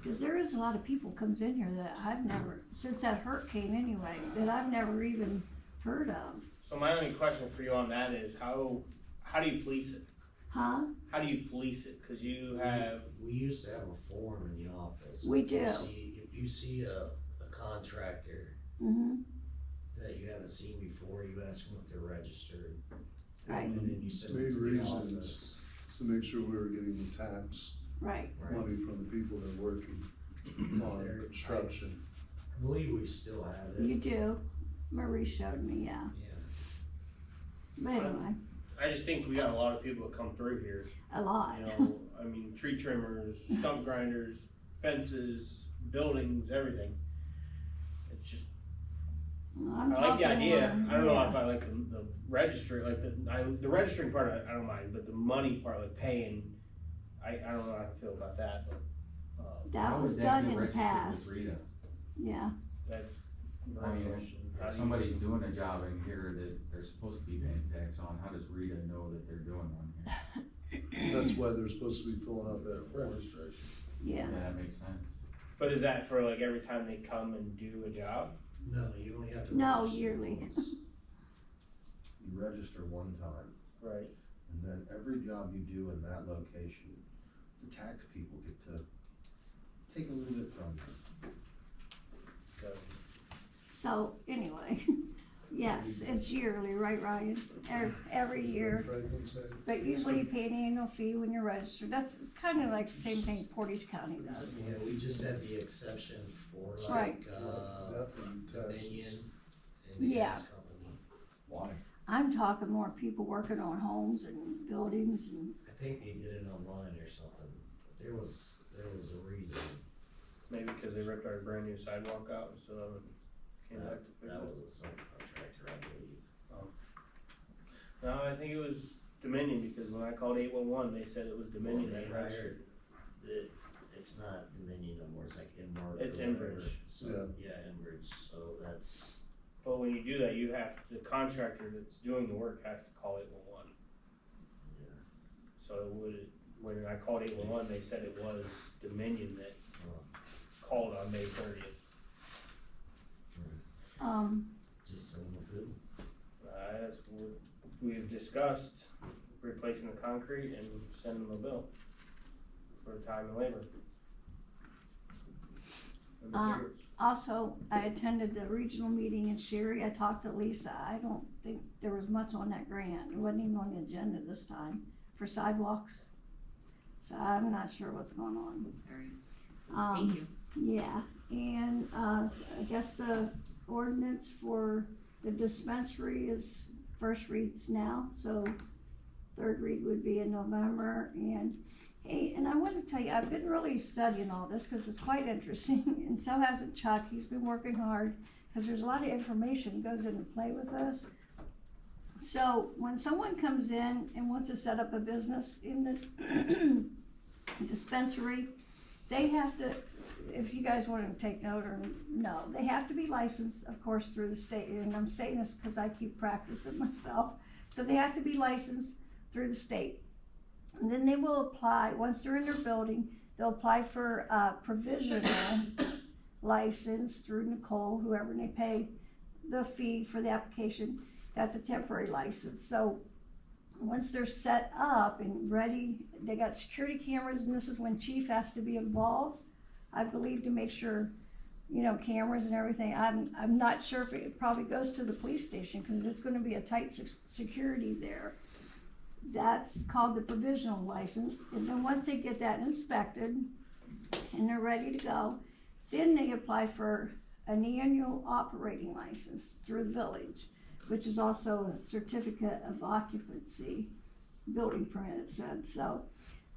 Cause there is a lot of people comes in here that I've never, since that hurricane anyway, that I've never even heard of. So my only question for you on that is how do you police it? Huh? How do you police it? Cause you have, We used to have a form in the office. We If you do. If you see a contractor Mm-hmm, that you haven't seen before, you ask them if they're registered. Right. And then you send Main it to the reason office. is to make sure we were getting the tax right. Right. money from the people that are working on There- construction. I believe we still have it. You do. Marie showed me, yeah. Yeah. But anyway, I just think we got a lot of people that come through here. a lot. You know, I mean, tree trimmers, stump grinders, fences, buildings, everything. It's just, I'm I like the talking idea. more, I don't know yeah. if I like the registry, like the registering part, I don't mind, but the money part, like paying, I don't know how I feel about that, but, That How was would that done get in the registered past, with Rita? yeah. that's. I mean, How if do you- somebody's doing a job in here that they're supposed to be paying tax on, how does Rita know that they're doing one here? That's why they're supposed to be filling out that registration. Yeah, Yeah, that makes sense. But is that for like every time they come and do a job? No, you only have to No, register yearly. once. You register one time, Right. And then every job you do in that location, the tax people get to take a little bit from you. So, so anyway, yes, it's yearly, right, Ryan? Every year, Franklin said, but usually you pay an annual fee when you're registered. It's kind of like the same thing Portage County does. Yeah, we just had the exception for Right. like, death and taxes. Dominion and the Yeah. gas company. Why? I'm talking more people working on homes and buildings and, I think they did it online or something. There was a reason. maybe because they ripped our brand new sidewalk out, so came back to fix That it. was a subcontractor, I believe. No, I think it was Dominion, because when I called 811, they said it was Dominion Well, that they registered. hired, it's not Dominion no more, it's like Enmark. It's or whatever. Enbridge. So, yeah, Enbridge, so that's, But when you do that, you have, the contractor that's doing the work has to call 811. yeah. So it would, when I called 811, they said it was Dominion that uh, called on May 30th. Just so we're good. As we've discussed, replacing the concrete and sending them a bill for time and labor. And materials. also, I attended the regional meeting in Sherry. I talked to Lisa. I don't think there was much on that grant. It wasn't even on the agenda this time for sidewalks. So I'm not sure what's going on. Thank you. Yeah, and, I guess the ordinance for the dispensary is first reads now, so third read would be in November. And, hey, and I want to tell you, I've been really studying all this because it's quite interesting, and so hasn't Chuck. He's been working hard because there's a lot of information goes into play with this. So when someone comes in and wants to set up a business in the dispensary, they have to, if you guys want to take note or no, they have to be licensed, of course, through the state, and I'm saying this because I keep practicing myself. So they have to be licensed through the state. And then they will apply, once they're in their building, they'll apply for a provisional license through Nicole, whoever, and they pay the fee for the application. That's a temporary license. So once they're set up and ready, they got security cameras, and this is when chief has to be involved. I believe, to make sure, you know, cameras and everything. I'm not sure if it probably goes to the police station, cause it's gonna be a tight security there. That's called the provisional license, and then once they get that inspected and they're ready to go, then they apply for an annual operating license through the village, which is also a certificate of occupancy, building permit, it said.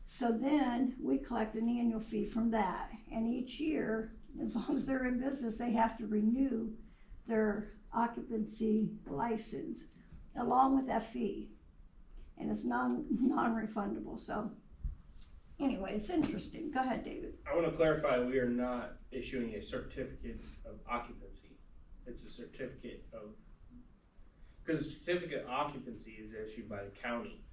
So then we collect an annual fee from that, and each year, as long as they're in business, they have to renew their occupancy license along with that fee. And it's non-refundable, so anyway, it's interesting. Go ahead, David. I wanna clarify, we are not issuing a certificate of occupancy. It's a certificate of, cause a certificate of occupancy is issued by the county.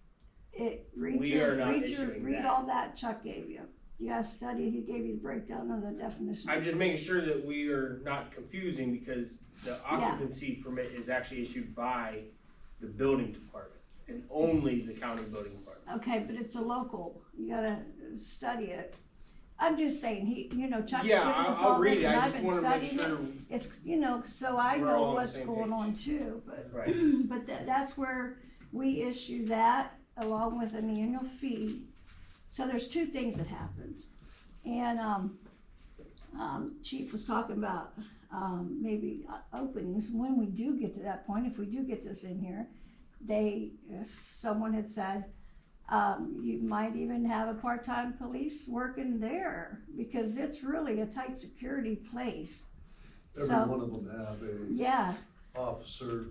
Read all that Chuck gave you. You gotta study, he gave you the breakdown of the definition. I'm just making sure that we are not confusing, because the occupancy permit is actually issued by the building department and only the county building department. Okay, but it's a local, you gotta study it. I'm just saying, Chuck's Yeah, given us I'll all read this it, and I I've just been wanna make studying sure. it. It's, so I We're know all on the what's same going page. on too, but, Right. but that's where we issue that along with an annual fee. So there's two things that happens. And, Chief was talking about, maybe openings, when we do get to that point, if we do get this in here, someone had said, you might even have a part-time police working there, because it's really a tight security place. Every one of them have a Yeah, officer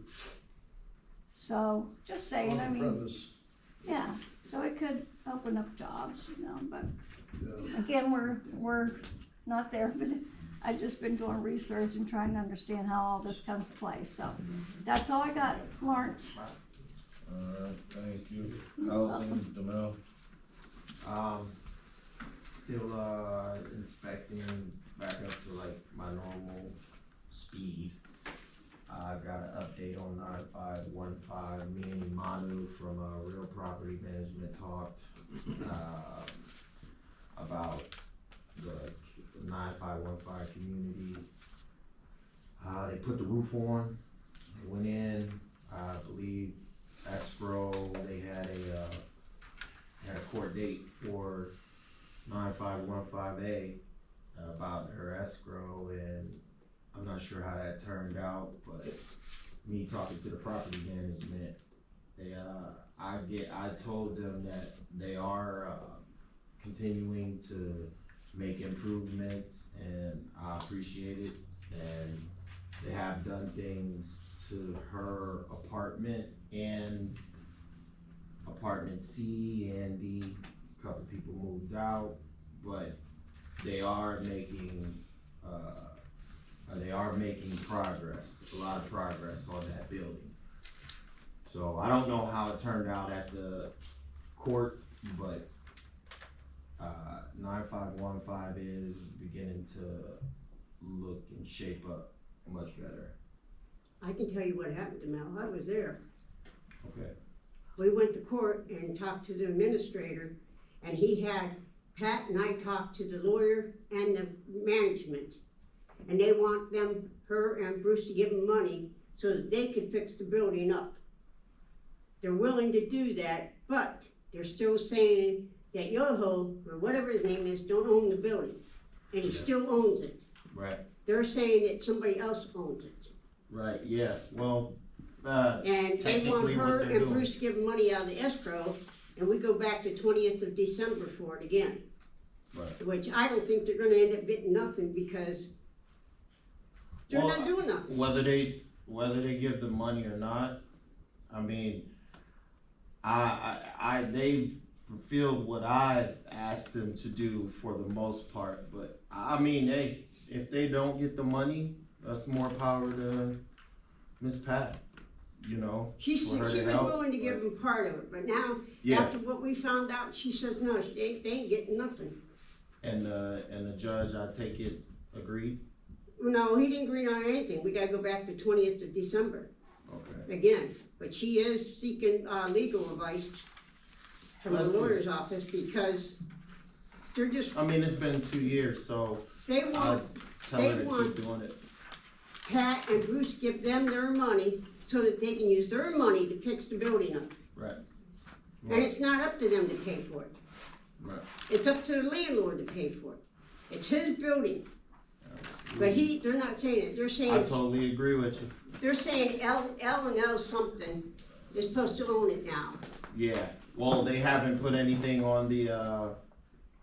so just saying, I on the mean, premise. yeah, so it could open up jobs, but Yeah. again, we're not there, but I've just been doing research and trying to understand how all this comes to play, so that's all I got, Lawrence. Alright, thank you. Housing, Demel. Still inspecting back up to like my normal speed. I got an update on 9515. Me and Manu from Real Property Management talked about the 9515 community. They put the roof on. They went in. I believe escrow. They had a court date for 9515A about her escrow, and I'm not sure how that turned out, but me talking to the property management, I told them that they are continuing to make improvements, and I appreciate it, and they have done things to her apartment and apartment C and D. A couple people moved out, but they are making progress, a lot of progress on that building. So I don't know how it turned out at the court, but 9515 is beginning to look and shape up much better. I can tell you what happened to Mel. I was there. Okay. We went to court and talked to the administrator, and he had Pat and I talked to the lawyer and the management, and they want her and Bruce to give them money so that they could fix the building up. They're willing to do that, but they're still saying that Yoho, or whatever his name is, don't own the building, and he still owns it. Right. They're saying that somebody else owns it. Right, yeah, well, And they want technically her what they're and doing. Bruce to give money out of the escrow, and we go back to 20th of December for it again. Right. Which I don't think they're gonna end up getting nothing, because they're Well, not doing nothing. Whether they give the money or not, I mean, they've fulfilled what I've asked them to do for the most part, but I mean, if they don't get the money, that's more power to Miss Pat, you know. She for her was to help, willing to give them part of it, but now, Yeah. after what we found out, she says, no, they ain't getting nothing. And the judge, I take it, agreed? No, he didn't agree on anything. We gotta go back to 20th of December Okay. again. But she is seeking, legal advice from the That's good. lawyer's office, because they're just, I mean, it's been 2 years, so They I'll want tell they her to want- keep doing it. Pat and Bruce give them their money so that they can use their money to fix the building up. Right. And it's not up to them to pay for it. Right. It's up to the landlord to pay for it. It's his building. But they're not saying it. They're I saying, totally agree with you. they're saying L&L something is supposed to own it now. Yeah, well, they haven't put anything on the,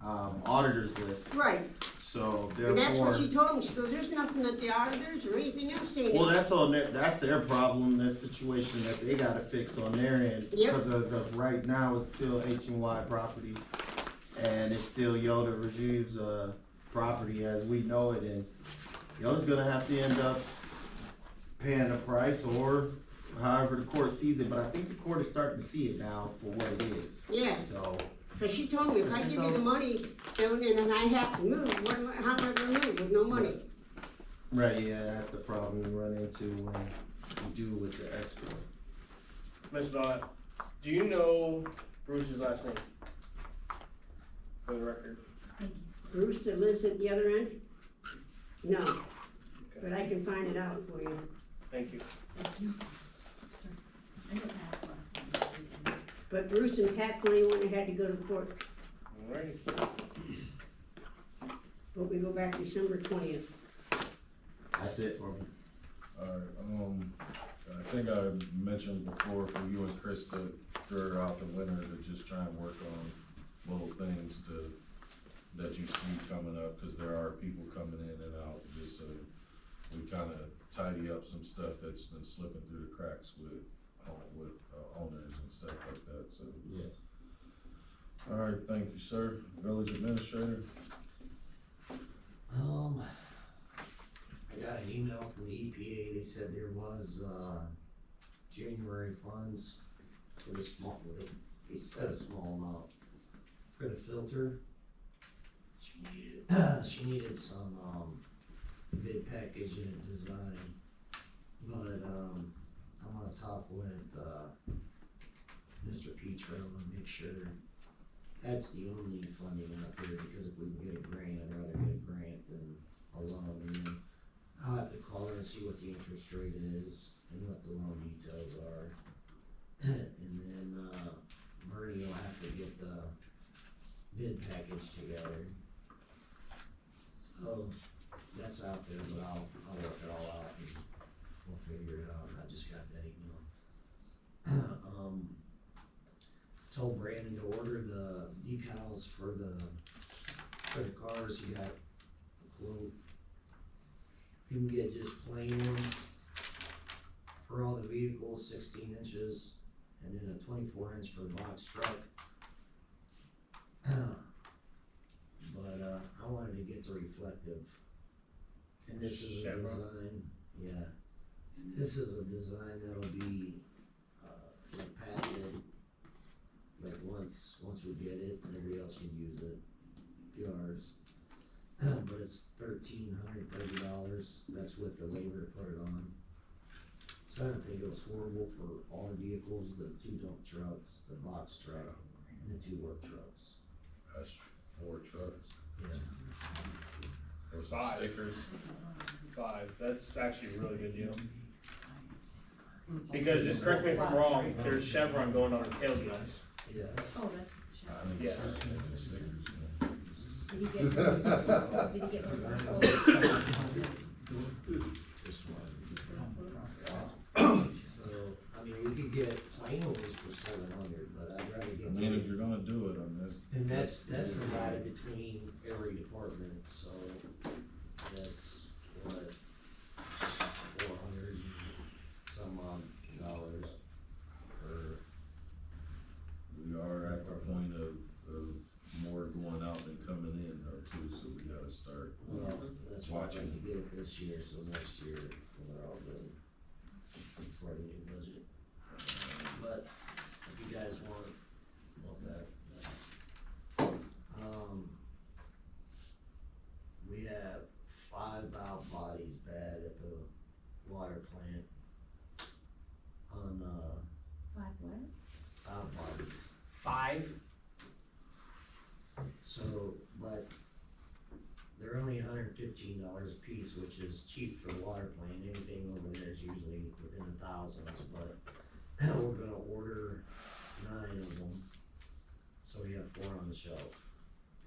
auditor's list, Right. so And that's what therefore. she told him. She goes, there's nothing that the auditors or anything else saying. Well, that's their problem, their situation that they gotta fix on their end. Yep. Because as of right now, it's still H&Y property, and it's still Yoda Regime's, property as we know it, and Yoda's gonna have to end up paying a price or however the court sees it, but I think the court is starting to see it now for what it is. Yeah. So, Cause she told me if I give you the money, and then I have to move, how am I gonna move with no money? right, yeah, that's the problem we run into when we do with the escrow. Ms. Vaught, do you know Bruce's last name? For the record. Bruce that lives at the other end? No, but I can find it out for you. Thank you. I know Pat's last name. But Bruce and Pat's the only one that had to go to court, Alrighty. but we go back December 20th. That's it for me. Alright, I think I mentioned before for you and Chris to throughout the winter to just try and work on little things that you see coming up, cause there are people coming in and out, just so we kinda tidy up some stuff that's been slipping through the cracks with owners and stuff like that, so. Yes. Alright, thank you, sir. Village administrator? I got an email from the EPA, they said there was, January funds for the small, they said a small amount for the filter. She needed some, bid package and design, but, I'm gonna talk with, Mr. Petro and make sure that's the only funding out there, because if we can get a grant, I'd rather get a grant than a loan. And then I'll have to call her and see what the interest rate is and what the loan details are. And then, Murray will have to get the bid package together. So, that's out there, but I'll work it all out and we'll figure it out. I just got that email. Told Brandon to order the decals for the cars. He got a quote. You can get just plain ones for all the vehicles, 16 inches, and then a 24-inch for the box truck. But I wanted to get the reflective, and this is a Chevron. design, yeah. And this is a design that'll be like patented. Like once we get it, everybody else can use it, yours. But it's $1,330, that's with the labor to put it on. So I don't think it was horrible for all the vehicles, the 2 dump trucks, the box truck, and the 2 work trucks. That's 4 trucks. Yeah. Or some 5. stickers. 5, that's actually a really good deal. Because, just correct me if I'm wrong, there's Chevron going on the tailgates. Yes. Oh, that's I think Yeah. it's making stickers, Did he get, did he get one? This one. So, I mean, we could get plain ones for 700, but I'd rather get. I mean, if you're gonna do it on this. And that's divided between every department, so that's what, 400 and some odd dollars per. We are at the point of more going out than coming in though too, so we gotta start. Well, that's why I'd like to get it this year, so next year we're all good for the new budget. But if you guys want that. We have 5 valve bodies bad at the water plant on, 5 what? valve bodies. 5? So, but they're only $150 $15 a piece, which is cheap for the water plant. Anything over there is usually within the thousands, but we're gonna order 9 of them. So we have 4 on the shelf,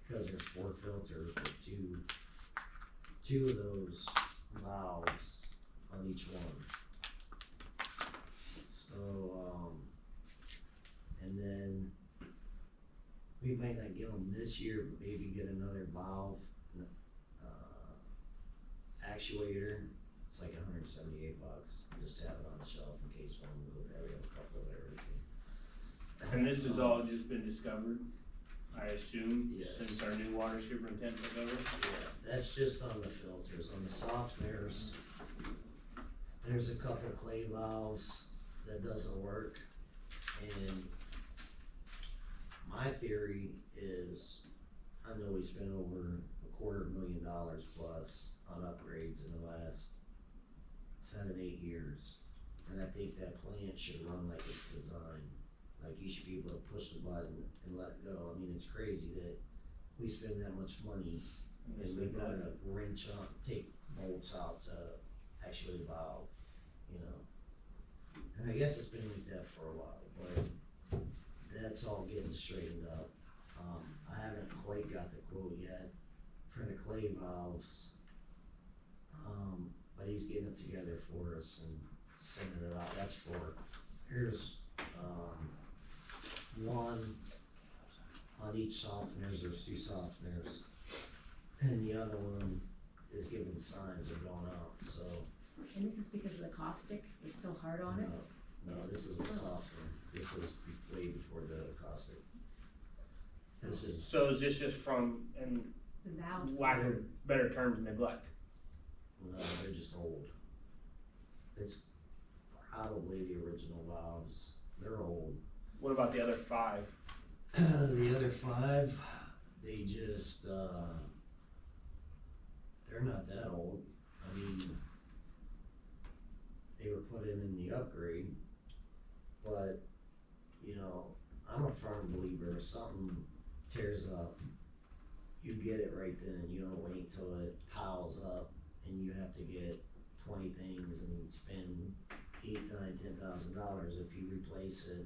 because there's 4 filters with two of those valves on each one. So, and then we might not get them this year, but maybe get another valve, actuator. It's like $178, just to have it on the shelf in case one will go bad. We have a couple of everything. And this has all just been discovered, I assume, Yes. since our new water superintendent took over? Yeah, that's just on the filters. On the softeners, there's a couple clay valves that doesn't work, and my theory is, I know we spent over $250,000 plus on upgrades in the last 7-8 years, and I think that plant should run like it's designed. Like, you should be able to push the button and let it go. I mean, it's crazy that we spend that much money and we gotta wrench on, take bolts out to actually valve, you know? And I guess it's been like that for a while, but that's all getting straightened up. I haven't quite got the quote yet for the clay valves, but he's getting it together for us and sending it out. That's for, here's, 1 on each softeners. There's 2 softeners, and the other one is giving signs of going out, so. And this is because of the caustic, it's so hard on it? No, this is the softener. This is way before the caustic. This is, So is this just from, and The valves. lack of better terms, neglect? no, they're just old. It's probably the original valves. They're old. What about the other 5? The other 5, they just, they're not that old. I mean, they were put in the upgrade, but, you know, I'm a firm believer, if something tears up, you get it right then. You don't wait till it piles up and you have to get 20 things and spend $8, $9, $10,000. If you replace it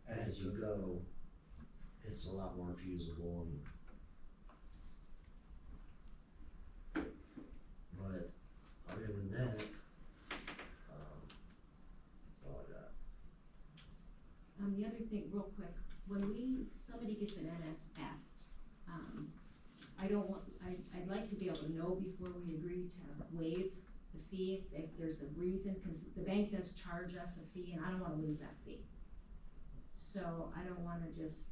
as you go, it's a lot more fusible. And but other than that, that's all I got. The other thing, real quick, when somebody gets an NSF, I'd like to be able to know before we agree to waive the fee, if there's a reason, cause the bank does charge us a fee, and I don't wanna lose that fee. So I don't wanna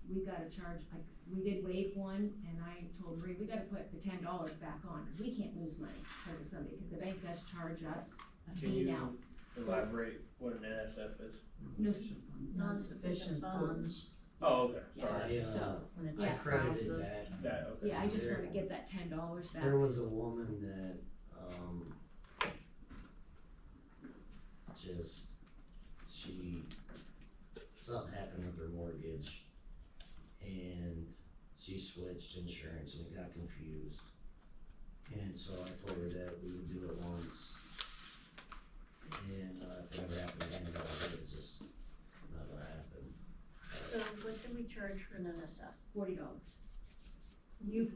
we gotta charge, like, we did waive one, and I told Marie, we gotta put the $10 back on, cause we can't lose money because of somebody, cause the bank does charge us a Can fee you now. elaborate what an NSF is? No, Non-sufficient funds. Oh, okay, Yeah. sorry. When a Yeah. check Credited bounces. that. Okay. yeah, I just wanna get that $10 back. There was a woman that, something happened with her mortgage, and she switched insurance and it got confused. And so I told her that we would do it once, and if it ever happened again, it's just not gonna happen. So what do we charge for an NSF? $40,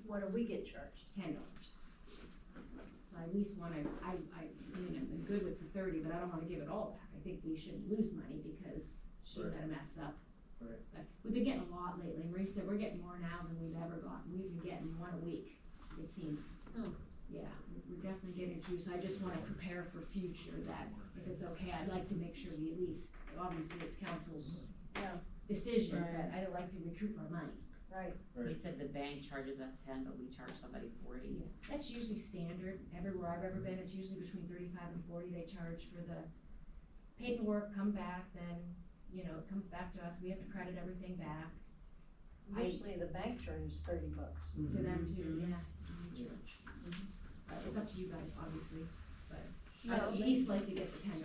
What do we get charged? $10. So I at least wanna, I mean, I'm good with the 30, but I don't wanna give it all back. I think we shouldn't lose money because she Right. had a mess up. Right. But we've been getting a lot lately. Marie said we're getting more now than we've ever gotten. We've been getting 1 a week, it seems. Hmm. Yeah, we're definitely getting a few, so I just wanna prepare for future that if it's okay, I'd like to make sure we at least, obviously it's council's Yeah, decision, Right. but I'd like to recoup our money. right. You said the bank charges us 10, but we charge somebody 40. That's usually standard, everywhere I've ever been, it's usually between 35 and 40 they charge for the paperwork, come back, then, you know, it comes back to us, we have to credit everything back Usually the bank charges $30. to them too, yeah. It's up to you guys, obviously, but I'd at least like to get the $10.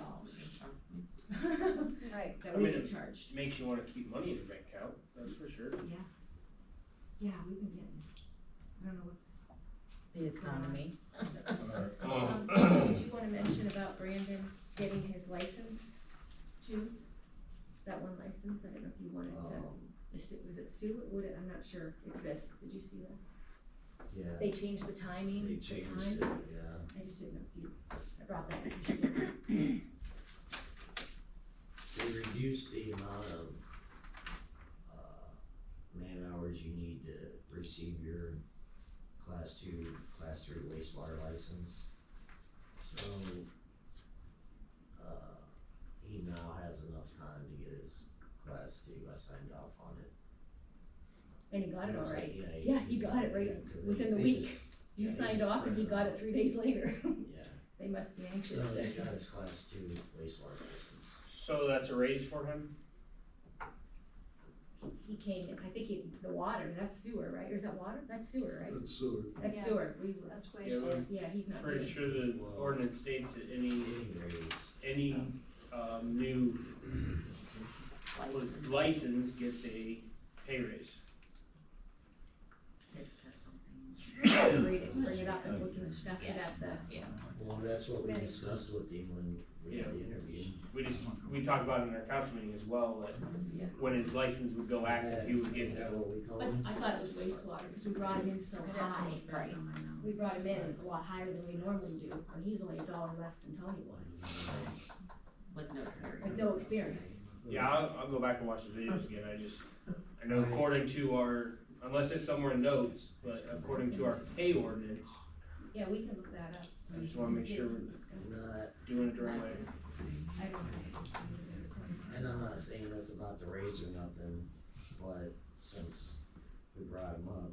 Right. That I we mean, can it charge, makes you wanna keep money in your bank account, that's for sure. yeah. Yeah, we've been getting, I don't know what's, The economy. Did you wanna mention about Brandon getting his license too? That one license, I don't know if you wanted to, was it Sue, would it, I'm not sure, it's this, did you see that? Yeah, They changed the timing, they the changed time, it, yeah. I just didn't know if you, I brought that, up, you should get that. They reduced the amount of, man hours you need to receive your class 2, class 3 wastewater license. So, he now has enough time to get his class 2, I signed off on it. And he got it Looks like- already, yeah, yeah, he got it right yeah, 'cause within they the week, just- you yeah, they signed just off and he printed got it it 3 days later. Yeah, They must be anxious so to. he's got his class 2 wastewater license. So that's a raise for him? He came in, I think the water, that's sewer, right, or is that water? That's sewer, right? That's sewer. That's Yeah. sewer, That's Yeah, wastewater. yeah, he's not Pretty doing it. sure the Well, ordinance states that any Any raise, new license gets a pay raise. It says something. Read it, bring it up and we can discuss it at the, well, that's what we discussed with him when we had the interview. We talked about it in our council meeting as well, that Yeah. when his license would go active, he would Is get that what we told but him? I thought it was wastewater, because we brought him in so high. Right. We brought him in a lot higher than we normally do, and he's only $1 less than Tony was, With no experience. with no experience. Yeah, I'll go back and watch the videos again, I know according to our, unless it's somewhere in notes, but according to our pay ordinance, Yeah, we can look that up. I just wanna make sure we're Discuss it. Not, doing it the right way. I don't know. and I'm not saying this about the raise or nothing, but since we brought him up,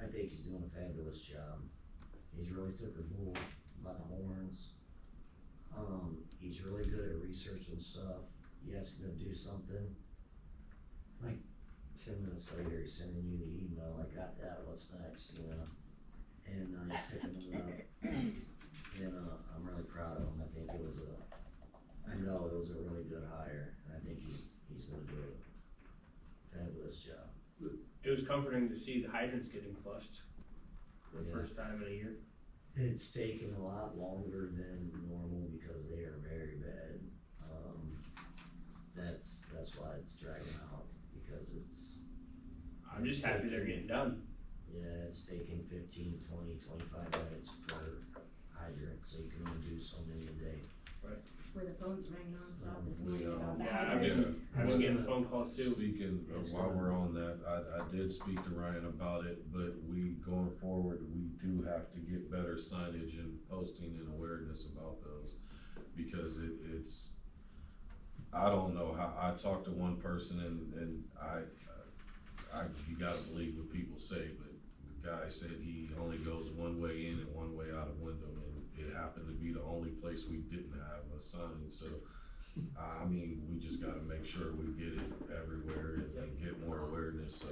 I think he's doing a fabulous job. He's really took the bull by the horns. He's really good at researching stuff. You ask him to do something, like 10 minutes later, he's sending you the email, I got that, what's next, you know? And he's picking it up, and I'm really proud of him. I think it was I know it was a really good hire, and I think he's gonna do a fabulous job. It was comforting to see the hydrants getting flushed for the Yeah. first time in a year. It's taken a lot longer than normal because they are very bad. That's why it's dragging out, because I'm just happy they're getting done. yeah, it's taking 15, 20, 25 minutes per hydrant, so you can only do so many a day. Where the phones rang nonstop this We, morning about the Yeah, hydrants. I've been getting phone calls too. Speaking of, while we're on that, I did speak to Ryan about it, but going forward, we do have to get better signage and posting and awareness about those. Because it's, I don't know how, I talked to one person and you gotta believe what people say, but the guy said he only goes one way in and one way out of Windham, and it happened to be the only place we didn't have a sign, so. I mean, we just gotta make sure we get it everywhere and get more awareness, so,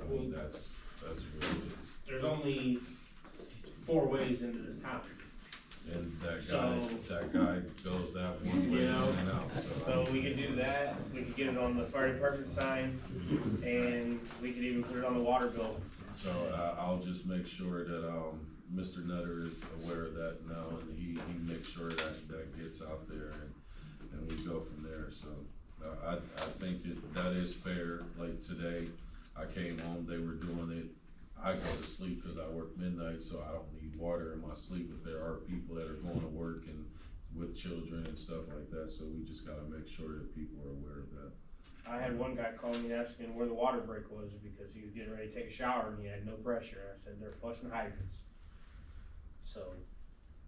I mean, that's what it is. There's only 4 ways into this town. And that So- guy goes that one way You know, and out, So we could do that, we could get it on the fire department sign, and we could even put it on the water bill. So, I'll just make sure that, Mr. Nutter is aware of that now, and he makes sure that gets out there, and we go from there, so. I think that is fair, like today, I came home, they were doing it, I go to sleep because I work midnight, so I don't need water in my sleep, but there are people that are going to work and with children and stuff like that, so we just gotta make sure that people are aware of that. I had one guy call me asking where the water break was because he was getting ready to take a shower and he had no pressure. I said, they're flushing hydrants. So,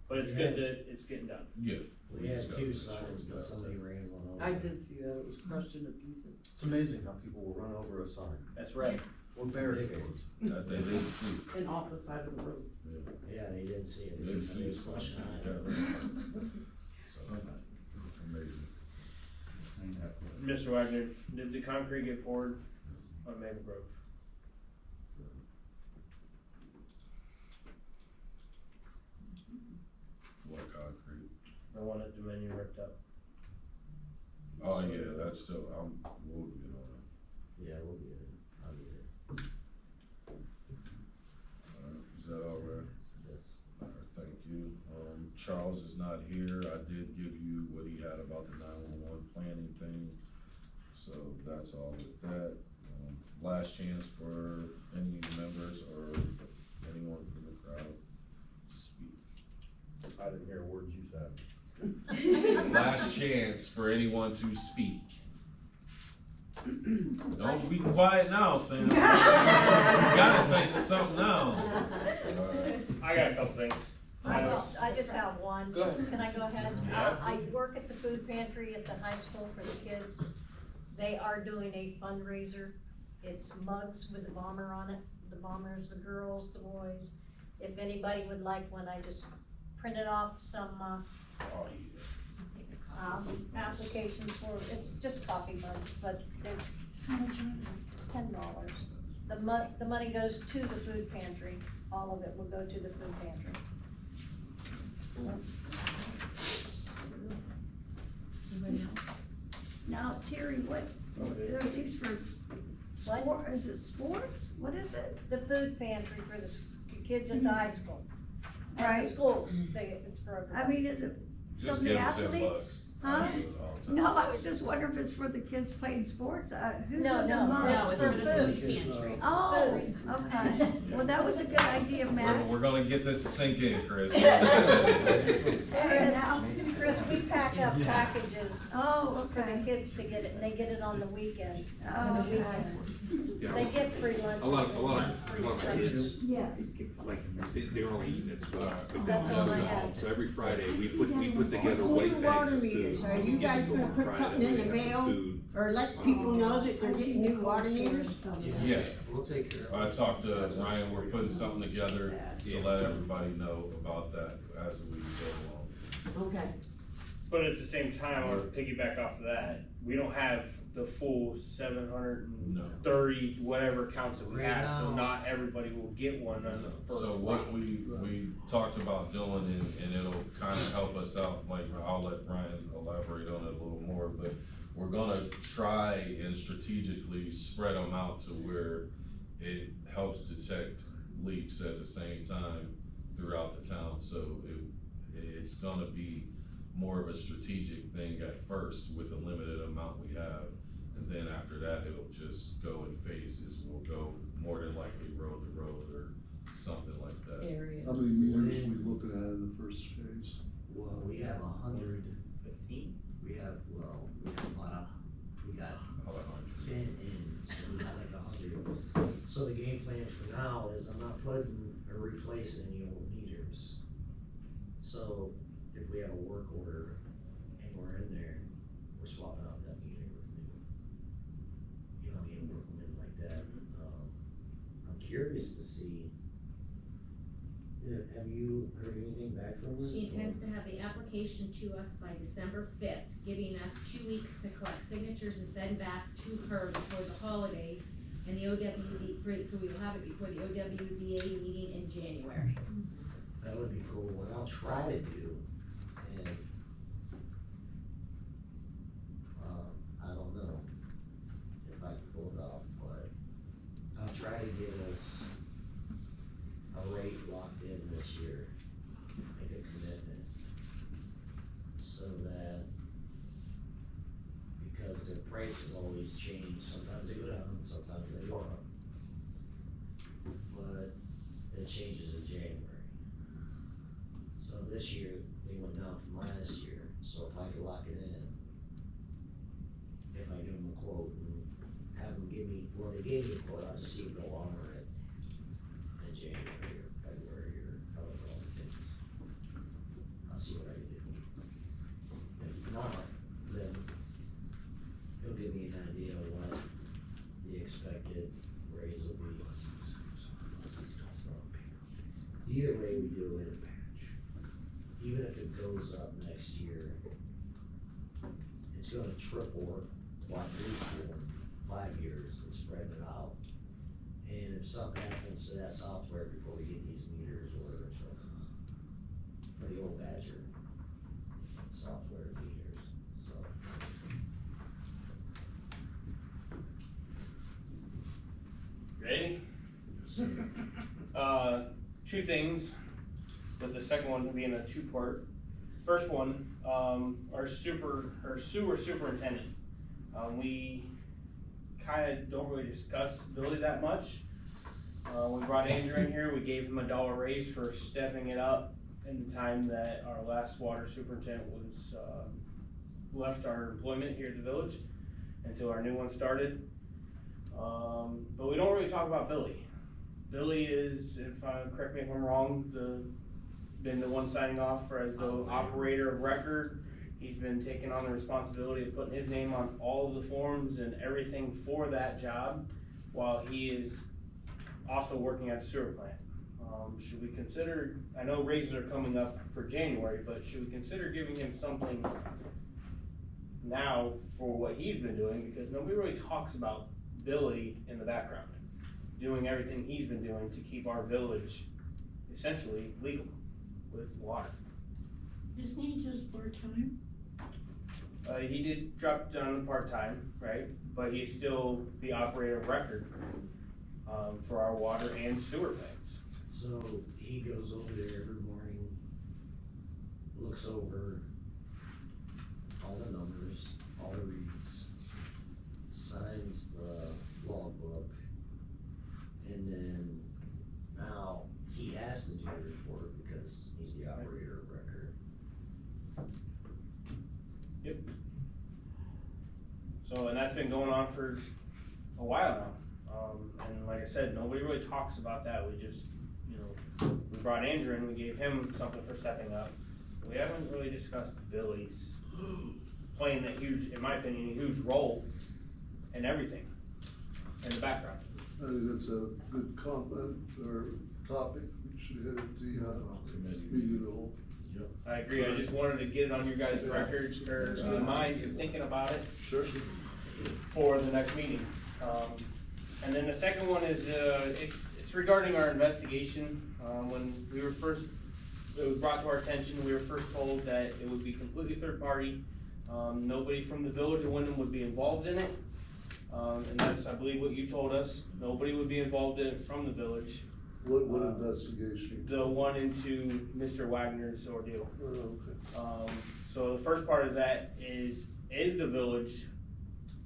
but it's good that it's getting done. Yeah. We had 2 signs, but somebody ran one over. I did see that, it was crushed into pieces. It's amazing how people will run over a sign That's right. or barricades. That they didn't see, And off the side of the road. yeah. Yeah, they didn't see it. They didn't see They it. was flushing Yeah. hydrant. So, amazing. Mr. Wagner, did the concrete get poured on Maple Grove? What concrete? The one at Dominion ripped up. Oh, yeah, that's still, we'll get on it. Yeah, we'll get it. I'll get it. Is that all right? Yes. Charles is not here, I did give you what he had about the 911 planning thing, so that's all with that. Last chance for any members or anyone from the crowd to speak. I didn't hear a word you said. Last chance for anyone to speak. Don't be quiet now, Sam. You gotta say something now. I got a couple things. I just have one. Go ahead. Can I go ahead? Yeah. I work at the food pantry at the high school for the kids. They are doing a fundraiser. It's mugs with the bomber on it. The bombers, the girls, the boys. If anybody would like one, I just printed off some, Oh, yeah. applications for, it's just coffee mugs, but there's $10. The money goes to the food pantry. All of it will go to the food pantry. Now, Terry, what, are these for sport, is it sports? What is it? The food pantry for the kids at the high school. At Right. the schools, it's for I mean, is it Just some of the give them $10. athletes? Huh? I do it all the time. No, I was just wondering if it's for the kids playing sports, who's No, in the no, mug? No, it's for the food. food pantry. Oh, okay, well, that was a good idea, Matt. We're gonna get this to sink in, Chris. And now, Chris, we pack up packages oh, for the okay. kids to get it, and they get it on the weekend, Oh, for the okay. weekend. They get free lunch. A lot of kids, Yeah. like, they're only eating at school, but That's then all just I go have. home. So every Friday, we put together white bags of food. Are you We give guys it to gonna them put Friday, something in we the have mail? some food. Or let people know that they're getting new water meters? Yeah, We'll take care of it. I talked to Ryan, we're putting something together to let everybody know about that as we go along. Okay. But at the same time, I wanna piggyback off of that, we don't have the full 730 whatever counts that we Right have, so now. not everybody will get one on the first So round. what we talked about doing, and it'll kinda help us out, like, I'll let Ryan elaborate on it a little more, but we're gonna try and strategically spread them out to where it helps detect leaks at the same time throughout the town, so it's gonna be more of a strategic thing at first with the limited amount we have, and then after that, it'll just go in phases. We'll go more than likely road to road or something like that. How many meters are we looking at in the first phase? Well, we have 115. we have a lot of, we got All at 100. 10 in, so we got like 100. So the game plan for now is I'm not putting or replacing any old meters. So if we have a work order and we're in there, we're swapping out that meter with new. You know what I mean, work them in like that. I'm curious to see, have you heard anything back from her? She intends to have the application to us by December 5th, giving us 2 weeks to collect signatures and send back to her before the holidays. And the OWD, so we will have it before the OWDA meeting in January. That would be cool. What I'll try to do, and I don't know if I can pull it off, but I'll try to get us a rate locked in this year, make a commitment, so that, because the prices always change, sometimes they go down, sometimes they go up, but it changes in January. So this year, they went down from last year, so if I could lock it in, if I give them a quote and have them give me, well, they gave me a quote, I'll just see if they'll honor it in January or February or however long it takes. I'll see what I can do. If not, then it'll give me an idea of what the expected raise will be. Either way we do it, even if it goes up next year, it's gonna triple or quadruple in 5 years and spread it out. And if something happens to that software before we get these meters ordered for the old Badger software meters, so. Ready? Two things, with the second one being a two-part. first one, our sewer superintendent. We kinda don't really discuss Billy that much. We brought Andrew in here, we gave him a $1 raise for stepping it up in the time that our last water superintendent was, left our employment here at the village until our new one started. But we don't really talk about Billy. Billy is, correct me if I'm wrong, been the one signing off as the operator of record. He's been taking on the responsibility of putting his name on all of the forms and everything for that job, while he is also working at the sewer plant. Should we consider, I know raises are coming up for January, but should we consider giving him something now for what he's been doing? Because nobody really talks about Billy in the background, doing everything he's been doing to keep our village essentially legal with water. Isn't he just part-time? He did drop down to part-time, right? But he's still the operator of record for our water and sewer plants. So he goes over there every morning, looks over all the numbers, all the reads, signs the logbook, and then now he has to do a report because he's the operator of record. Yep. So, and that's been going on for a while now. And like I said, nobody really talks about that. We just, we brought Andrew in, we gave him something for stepping up. We haven't really discussed Billy's playing that huge, in my opinion, a huge role in everything in the background. I think that's a good comment or topic. We should hit at the meeting of the whole. Yep. I agree. I just wanted to get it on your guys' records or minds and thinking about it. Sure. For the next meeting. And then the second one is, it's regarding our investigation. When we were first, it was brought to our attention, we were first told that it would be completely third party. Nobody from the village of Windham would be involved in it. And that's, I believe, what you told us. Nobody would be involved in it from the village. What investigation? The one into Mr. Wagner's ordeal. Oh, okay. So the first part of that is the village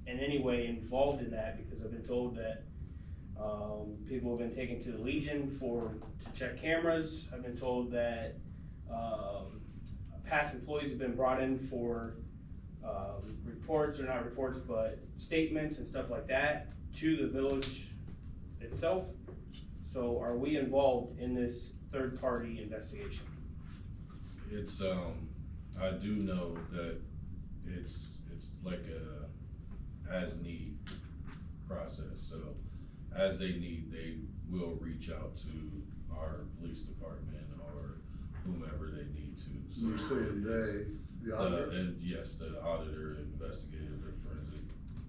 in any way involved in that? Because I've been told that people have been taken to the Legion to check cameras. I've been told that past employees have been brought in for reports, or not reports, but statements and stuff like that to the village itself. So are we involved in this third-party investigation? It's, I do know that it's like a as-need process. So as they need, they will reach out to our police department or whomever they need to. So you're saying the auditor? And yes, the auditor, investigator, the forensic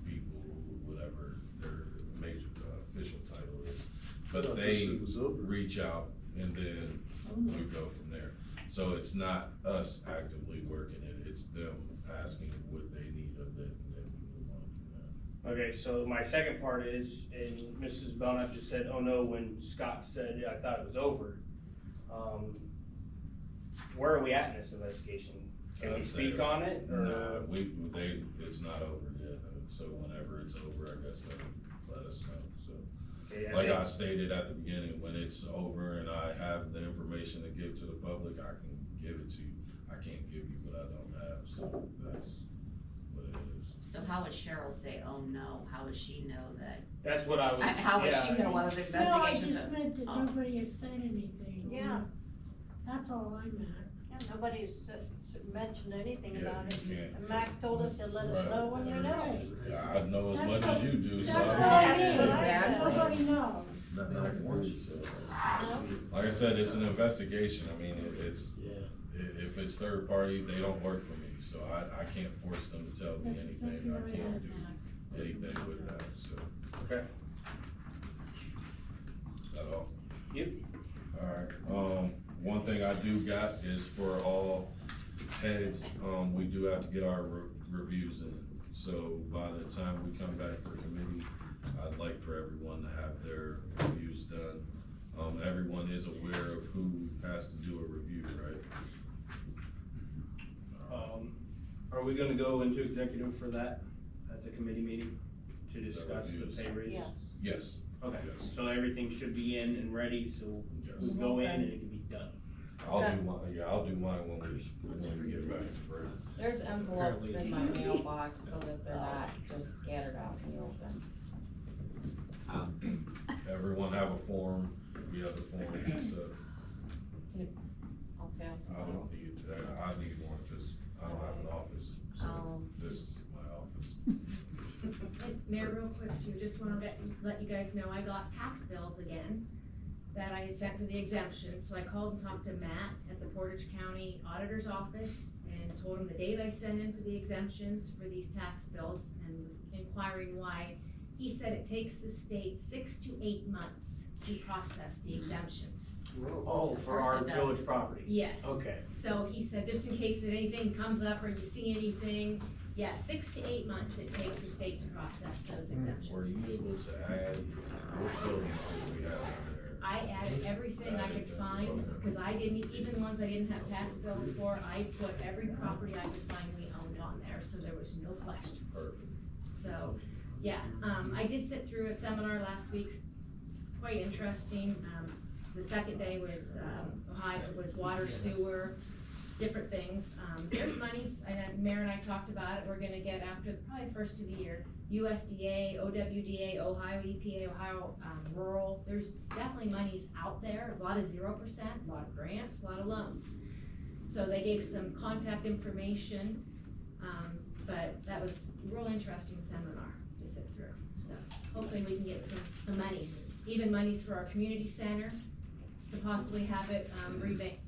people, whatever their major official title is. But they reach out and then we go from there. So it's not us actively working it, it's them asking what they need of it, and then we move on from that. Okay, so my second part is, and Mrs. Belknap just said, oh no, when Scott said, yeah, I thought it was over. Where are we at in this investigation? Can we speak on it? Or? No, it's not over yet, so whenever it's over, I guess they'll let us know, so. Okay, like I stated at the beginning, when it's over and I have the information to give to the public, I can give it to you. I can't give you what I don't have, so that's what it is. So how would Cheryl say, oh no, how would she know that? That's what I was, How would she know what the investigation? No, I just meant that nobody has said anything. Yeah. That's all I meant. Yeah, nobody's mentioned anything Yeah, about it. you can't. And Mac told us to let us Right. know when you know. Yeah, I know as much as you do, so That's I what I mean, mean, Exactly. nobody knows. nothing I can do, so. No? Like I said, it's an investigation. I mean, it's, Yeah. if it's third party, they don't work for me, so I can't force them to tell me That's anything. exactly I what I can't had do back. anything with that, so. okay. Is that all? Yep. Alright, one thing I do got is for all heads, we do have to get our reviews in. So by the time we come back for committee, I'd like for everyone to have their reviews done. Everyone is aware of who has to do a review, right? Are we gonna go into executive for that at the committee meeting to discuss the pay raises? Yes. Yes. Okay, Yes. so everything should be in and ready, so we Yes. go in and it can be done. I'll do mine when we get back to break. There's envelopes in my mailbox so that they're not just scattered out in the open. Everyone have a form, we have a form and stuff. I'll pass them I out. don't need, I need one, cause I don't have an office, so Oh. this is my office. And Mayor, real quick too, just wanna let you guys know, I got tax bills again that I had sent for the exemption, so I called and talked to Matt at the Portage County Auditor's Office and told him the date I sent in for the exemptions for these tax bills and was inquiring why. He said it takes the state 6 to 8 months to process the exemptions. Oh, for our village property? Yes. Okay. So he said, just in case that anything comes up or you see anything, yeah, 6 to 8 months it takes the state to process those exemptions. Were you able to add, what buildings did we have in there? I added everything I could find, because I didn't, even the ones I didn't have tax bills for, I put every property I could find we owned on there, so there was no questions. Perfect. So, yeah, I did sit through a seminar last week, quite interesting. The second day was, Ohio, was water, sewer, different things. There's monies, and Mayor and I talked about it, we're gonna get after probably the first of the year. USDA, OWDA, Ohio EPA, Ohio Rural, there's definitely monies out there, a lot of 0%, a lot of grants, a lot of loans. So they gave some contact information, but that was a real interesting seminar to sit through. So hopefully we can get some monies, even monies for our community center, to possibly have it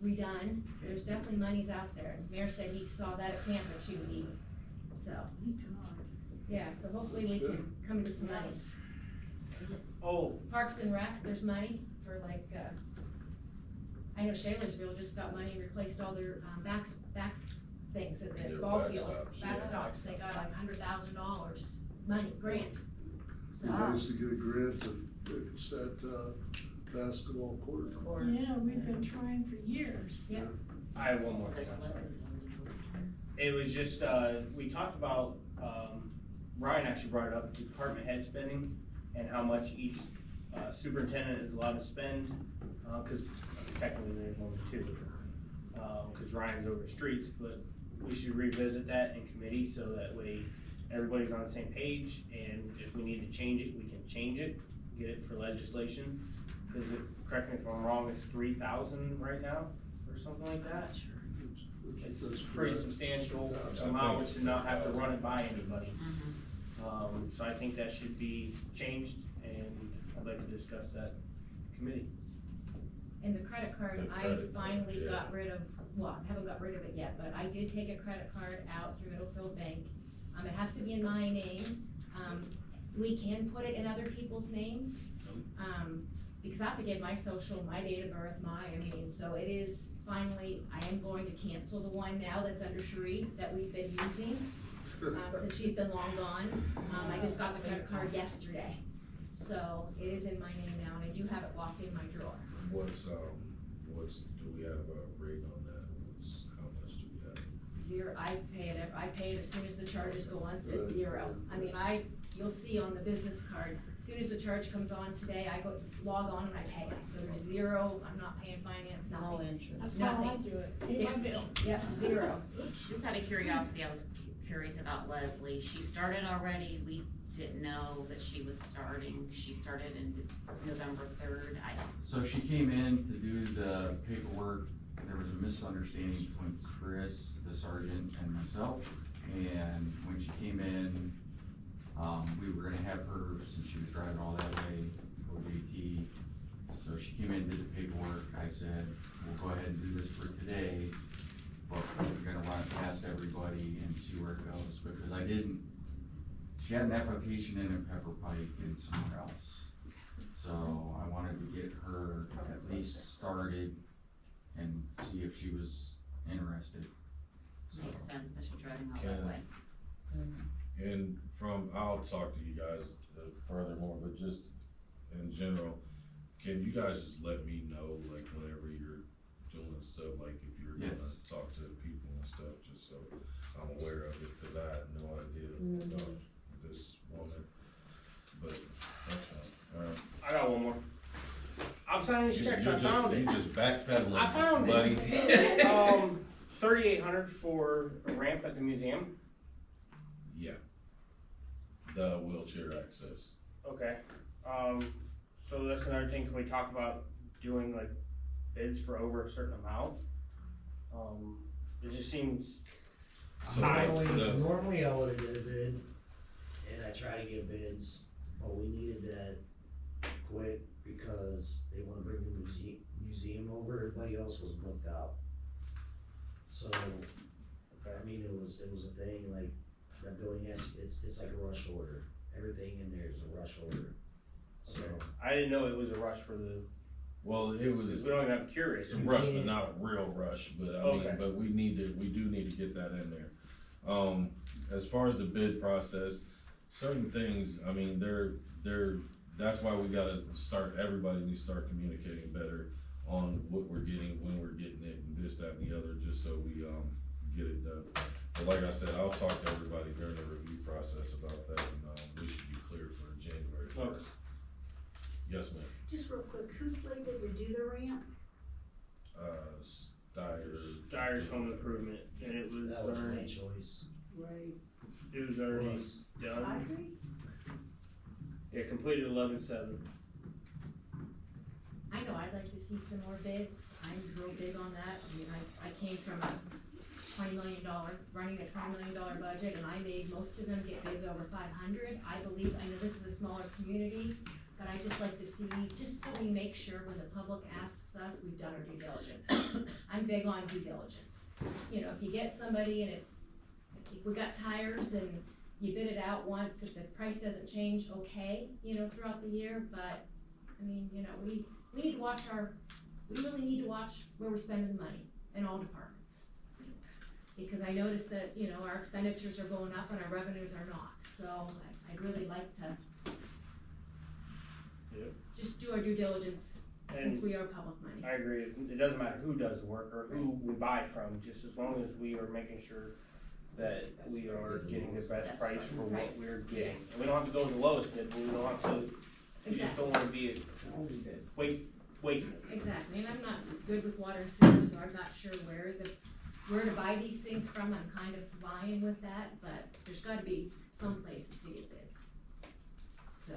redone. There's definitely monies out there. Mayor said he saw that at Tampa too, so. Yeah, so hopefully we can come to some monies. Oh, Parks and Rec, there's money for like, I know Shalersville just got money, replaced all their, back things at the Yeah, ball field. backstops. Backstops, they got like $100,000 money, grant. So, Be nice to get a grant to fix that, basketball court. Yeah, we've been trying for years. yeah, I have one more thing, I'm sorry. It was just, we talked about, Ryan actually brought it up, department head spending and how much each superintendent is allowed to spend, cause technically there's only 2, cause Ryan's over streets, but we should revisit that in committee so that way everybody's on the same page, and if we need to change it, we can change it, get it for legislation. Cause correct me if I'm wrong, it's 3,000 right now, or something like that? It's pretty substantial amount to not have to run it by anybody. So I think that should be changed, and I'd like to discuss that in committee. and the credit card, The I credit finally card, yeah. got rid of, well, I haven't got rid of it yet, but I did take a credit card out through Middlefield Bank. It has to be in my name. We can put it in other people's names. Because I have to give my social, my date of birth, so it is finally, I am going to cancel the one now that's under Cherie that we've been using, since she's been long gone. I just got the credit card yesterday, so it is in my name now, and I do have it locked in my drawer. Do we have a rate on that? How much do we have? 0, I pay it as soon as the charges go on, so it's 0. You'll see on the business card, as soon as the charge comes on today, I go log on and I pay it, so there's 0, I'm not paying finance, No nothing. interest. That's how I Nothing. do it, pay my bills. Yeah, 0. Just out of curiosity, I was curious about Leslie. She started already, we didn't know that she was starting. She started in November 3rd. So she came in to do the paperwork. There was a misunderstanding between Chris, the sergeant, and myself. And when she came in, we were gonna have her, since she was driving all that way, OJT. So she came in, did the paperwork. I said, we'll go ahead and do this for today, but we're gonna run it past everybody and see where it goes, because she had an application in Pepper Pike and somewhere else. So I wanted to get her at least started and see if she was interested. So, Makes sense, because she's driving all that way. And I'll talk to you guys furthermore, but just in general, can you guys just let me know, like, whenever you're doing stuff, like if you're gonna Yes. talk to people and stuff, just so I'm aware of it, cause I had no idea about this woman, but that's fine, alright. I got one more. I'm signing these checks, I You found it. just backpedaling, I found buddy. it. $3,800 for a ramp at the museum. Yeah. The wheelchair access. Okay, so that's another thing, can we talk about doing like bids for over a certain amount? It just seems So high. Normally I would've did a bid, and I tried to get bids, but we needed that quick because they wanna bring the museum over, everybody else was booked out. So, I mean, it was a thing, like, that building it's like a rush order, everything in there is a rush order, so. I didn't know it was a rush for the, Well, it was, we don't even have curious. it's a rush, but not a real rush, but I mean, Okay. but we do need to get that in there. As far as the bid process, certain things, I mean, that's why we gotta everybody needs to start communicating better on what we're getting, when we're getting it, and this, that, and the other, just so we, get it done. But like I said, I'll talk to everybody during the review process about that, and, we should be clear for January 1st. Yes, ma'am. Just real quick, who's slated to do the ramp? Dyer's Home Improvement, and it was That was my already, choice. Right. it was already I done. agree. Yeah, completed 11/7. I know, I'd like to see some more bids, I'm real big on that, I mean, I came from a $20 million, running a $20 million budget, and I made most of them get bids over 500, I know this is a smaller community, but I just like to see, just so we make sure when the public asks us, we've done our due diligence. I'm big on due diligence, you know, if you get somebody and if we got tires and you bid it out once, if the price doesn't change, okay, you know, throughout the year, but, I mean, you know, we need to watch we really need to watch where we're spending the money in all departments. Because I noticed that, you know, our expenditures are going up and our revenues are not, so I'd really like to just do our due diligence since And we are public money. I agree, it doesn't matter who does the work or who we buy from, just as long as we are making sure that we are getting the best price for what we're getting. Yes. And we don't have to go to the lowest bid, but we don't have to, we just don't wanna be wasting it. Exactly, and I'm not good with water and sewer, so I'm not sure where to buy these things from, I'm kind of flying with that, but there's gotta be some places to get bids. So,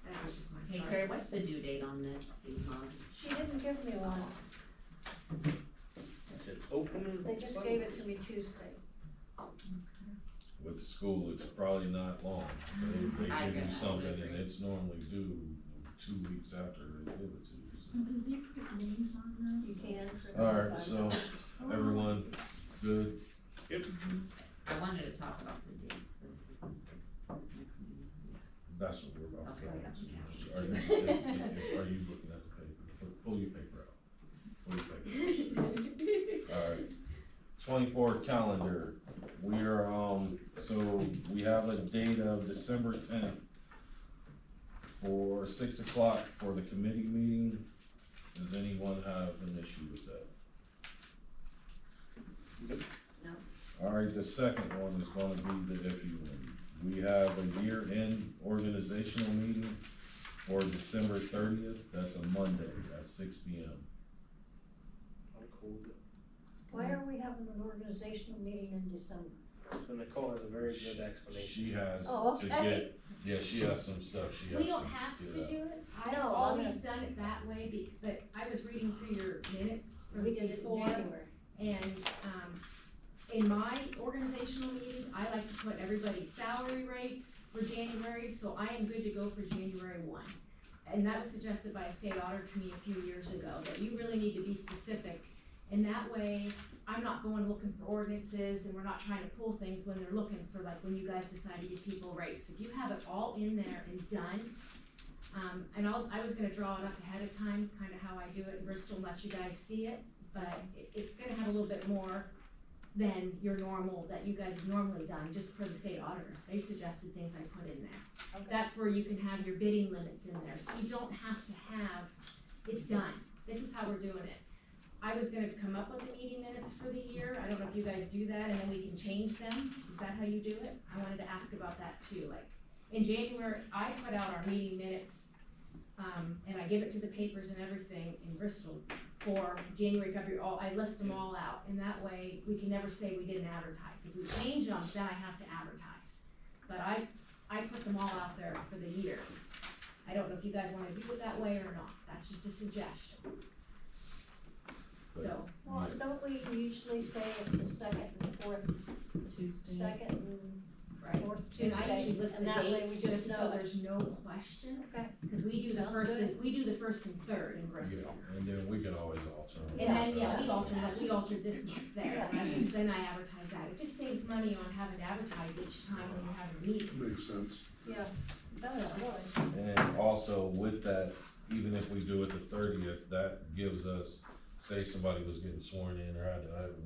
that was just my Hey thought. Terry, what's the due date on these mugs? She didn't give me one, Is it open? they just gave it to me Tuesday. With the school, it's probably not long. They give you something and it's normally due 2 weeks after they give it to you. Did they put names on You those? can. Alright, so, everyone, good? I wanted to talk about the dates, the next meetings. That's what we're about to Okay. go into. Are you looking at the paper? Pull your paper out. Pull your paper. Alright, 24 calendar, we are, so we have a date of December 10th for 6 o'clock for the committee meeting. Does anyone have an issue with that? No. Alright, the second one is gonna be the iffy one. We have a year-end organizational meeting for December 30th, that's a Monday at 6 p.m. I'm cool. Why are we having an organizational meeting in December? So Nicole has a very good explanation. She has Oh, to okay. she has some stuff she has to We don't have to get out. do it, I've No, always done it that way, but I was reading through your minutes from We did it in before, January. and, in my organizational meetings, I like to put everybody's salary rates for January, so I am good to go for January 1. And that was suggested by a state auditor to me a few years ago, that you really need to be specific, and that way, I'm not going looking for ordinances, and we're not trying to pull things when they're looking for, like, when you guys decide to give people rates. If you have it all in there and done, and I was gonna draw it up ahead of time, kinda how I do it in Bristol, and let you guys see it, but it's gonna have a little bit more than your normal, that you guys have normally done, just for the state auditor. They suggested things I put in there. Okay. That's where you can have your bidding limits in there, so you don't have to have, it's done. This is how we're doing it. I was gonna come up with the meeting minutes for the year, I don't know if you guys do that, and then we can change them, is that how you do it? I wanted to ask about that too, like, in January, I put out our meeting minutes, and I give it to the papers and everything in Bristol for January, February, I list them all out, and that way, we can never say we didn't advertise. If we change them, then I have to advertise, but I put them all out there for the year. I don't know if you guys wanna do it that way or not, that's just a suggestion. So, Well, don't we usually say it's the second and fourth, Tuesday. second and right, fourth and I Tuesday, usually list the and that way dates, we just just so know. there's no question, Okay, cause we do the Sounds first good. and, we do the first and third in Bristol. Yeah, and then we can always alter. And then, yeah, we altered this month there, Yeah. and then I advertise that, it just saves money on having to advertise each time when you're having meetings. Makes sense. yeah, that was really. And also with that, even if we do it the 30th, that gives us, say somebody was getting sworn in or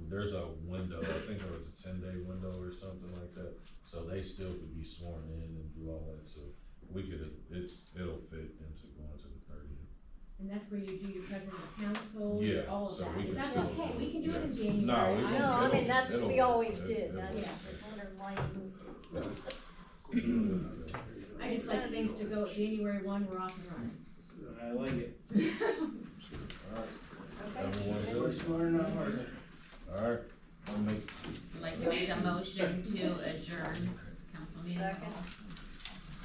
there's a window, I think it was a 10-day window or something like that. So they still could be sworn in and do all that, so we could, it'll fit into going to the 30th. And that's where you do your president of council, Yeah, all of so that, we If can that's still okay, do we it, can do it in yeah. January. No, we can- No, I mean, that's what we always it'll- did, I it'll- just wondered why you. I just like things to go, January 1, we're off and running. I like it. Alright, Okay. everyone We're good? smarter, not harder. Alright, I'll make, I'd like to make a motion to adjourn council meeting. Second.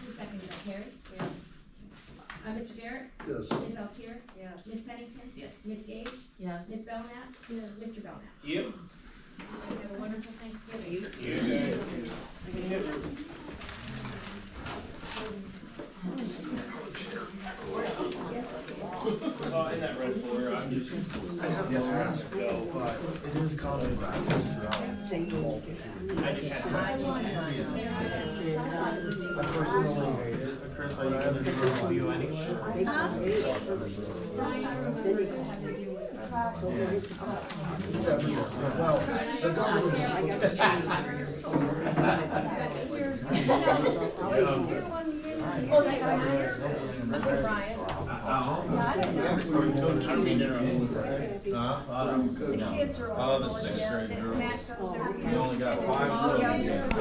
Who's second, is that Carrie? Yeah. Mr. Garrett? Yes. Ms. Altier? Yeah. Ms. Pennington? Yes. Ms. Gage? Yes. Ms. Belknap? Mr. Belknap? Yep. Have a wonderful Thanksgiving. Oh, in that red folder, I'm just. I have to ask, Go. but it is common practice throughout. I just had. I personally hate it. Chris, I had to do it for you anyway. Well, the Oh, that's right. I don't mean to interrupt. The kids are all the going 6th down. grade girls. Matt goes every We only got 5 girls.